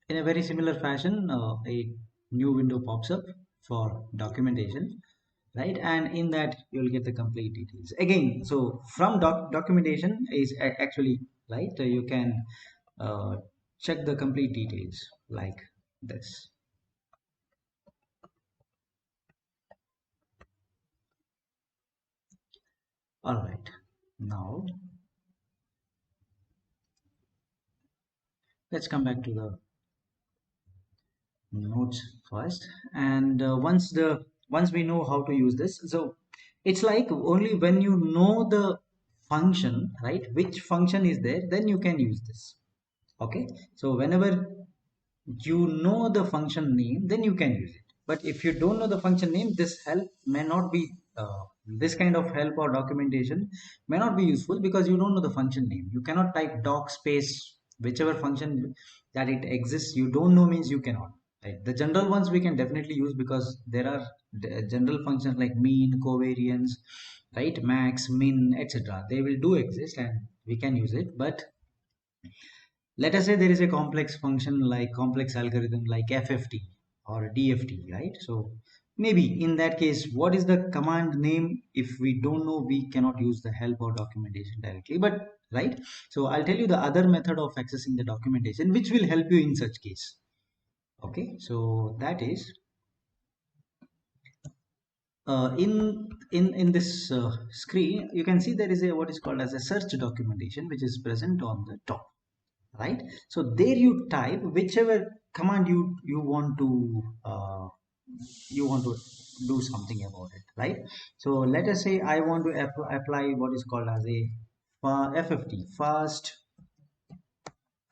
in a very similar fashion, a new window pops up for documentation, right? And in that you'll get the complete details again. So from documentation is actually right, you can uh, check the complete details like this. All right, now let's come back to the notes first. And once we know how to use this, so it's like only when you know the function, right, which function is there, then you can use this. Okay, so whenever you know the function name, then you can use it. But if you don't know the function name, this help may not be this kind of help or documentation may not be useful because you don't know the function name. You cannot type doc space whichever function that it exists. You don't know means you cannot. Right? The general ones we can definitely use because there are general functions like mean, covariance, right, max, min, etc. They will do exist and we can use it. But let us say there is a complex function like complex algorithm like FFT or DFT, right? So maybe in that case, what is the command name? If we don't know, we cannot use the help or documentation directly, but right. So I'll tell you the other method of accessing the documentation, which will help you in such case. Okay, so that is in this screen, you can see there is a what is called as a search documentation, which is present on the top, right? So there you type whichever command you want to uh, you want to do something about it, right? So let us say I want to apply what is called as a FFT, fast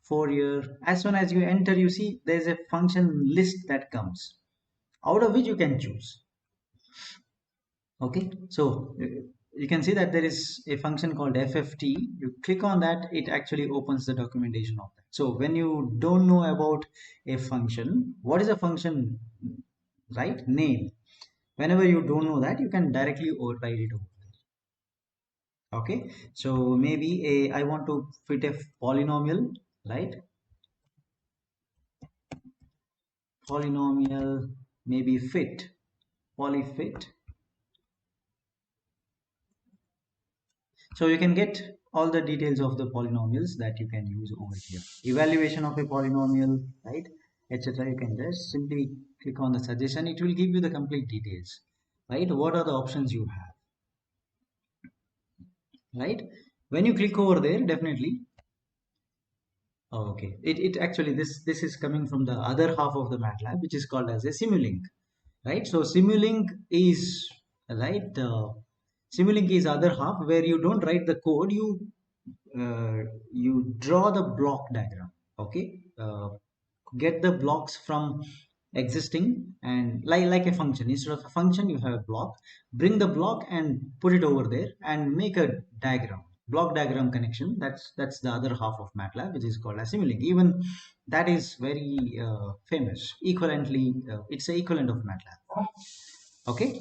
Fourier. As soon as you enter, you see there's a function list that comes out of which you can choose. Okay, so you can see that there is a function called FFT. You click on that, it actually opens the documentation of that. So when you don't know about a function, what is a function, right? Name. Whenever you don't know that, you can directly override it over there. Okay, so maybe I want to fit a polynomial, right? Polynomial, maybe fit, polyfit. So you can get all the details of the polynomials that you can use over here. Evaluation of a polynomial, right, etc. You can just simply click on the suggestion. It will give you the complete details, right? What are the options you have, right? When you click over there, definitely. Oh, okay. It actually this is coming from the other half of the MATLAB, which is called as a Simulink. right? So Simulink is right. Simulink is other half where you don't write the code, you draw the block diagram. Okay, get the blocks from existing, and like a function, instead of a function you have a block. Bring the block and put it over there and make a diagram, block diagram connection. That's the other half of MATLAB, which is called as Simulink. Even that is very famous, equivalently, it's the equivalent of MATLAB. Okay.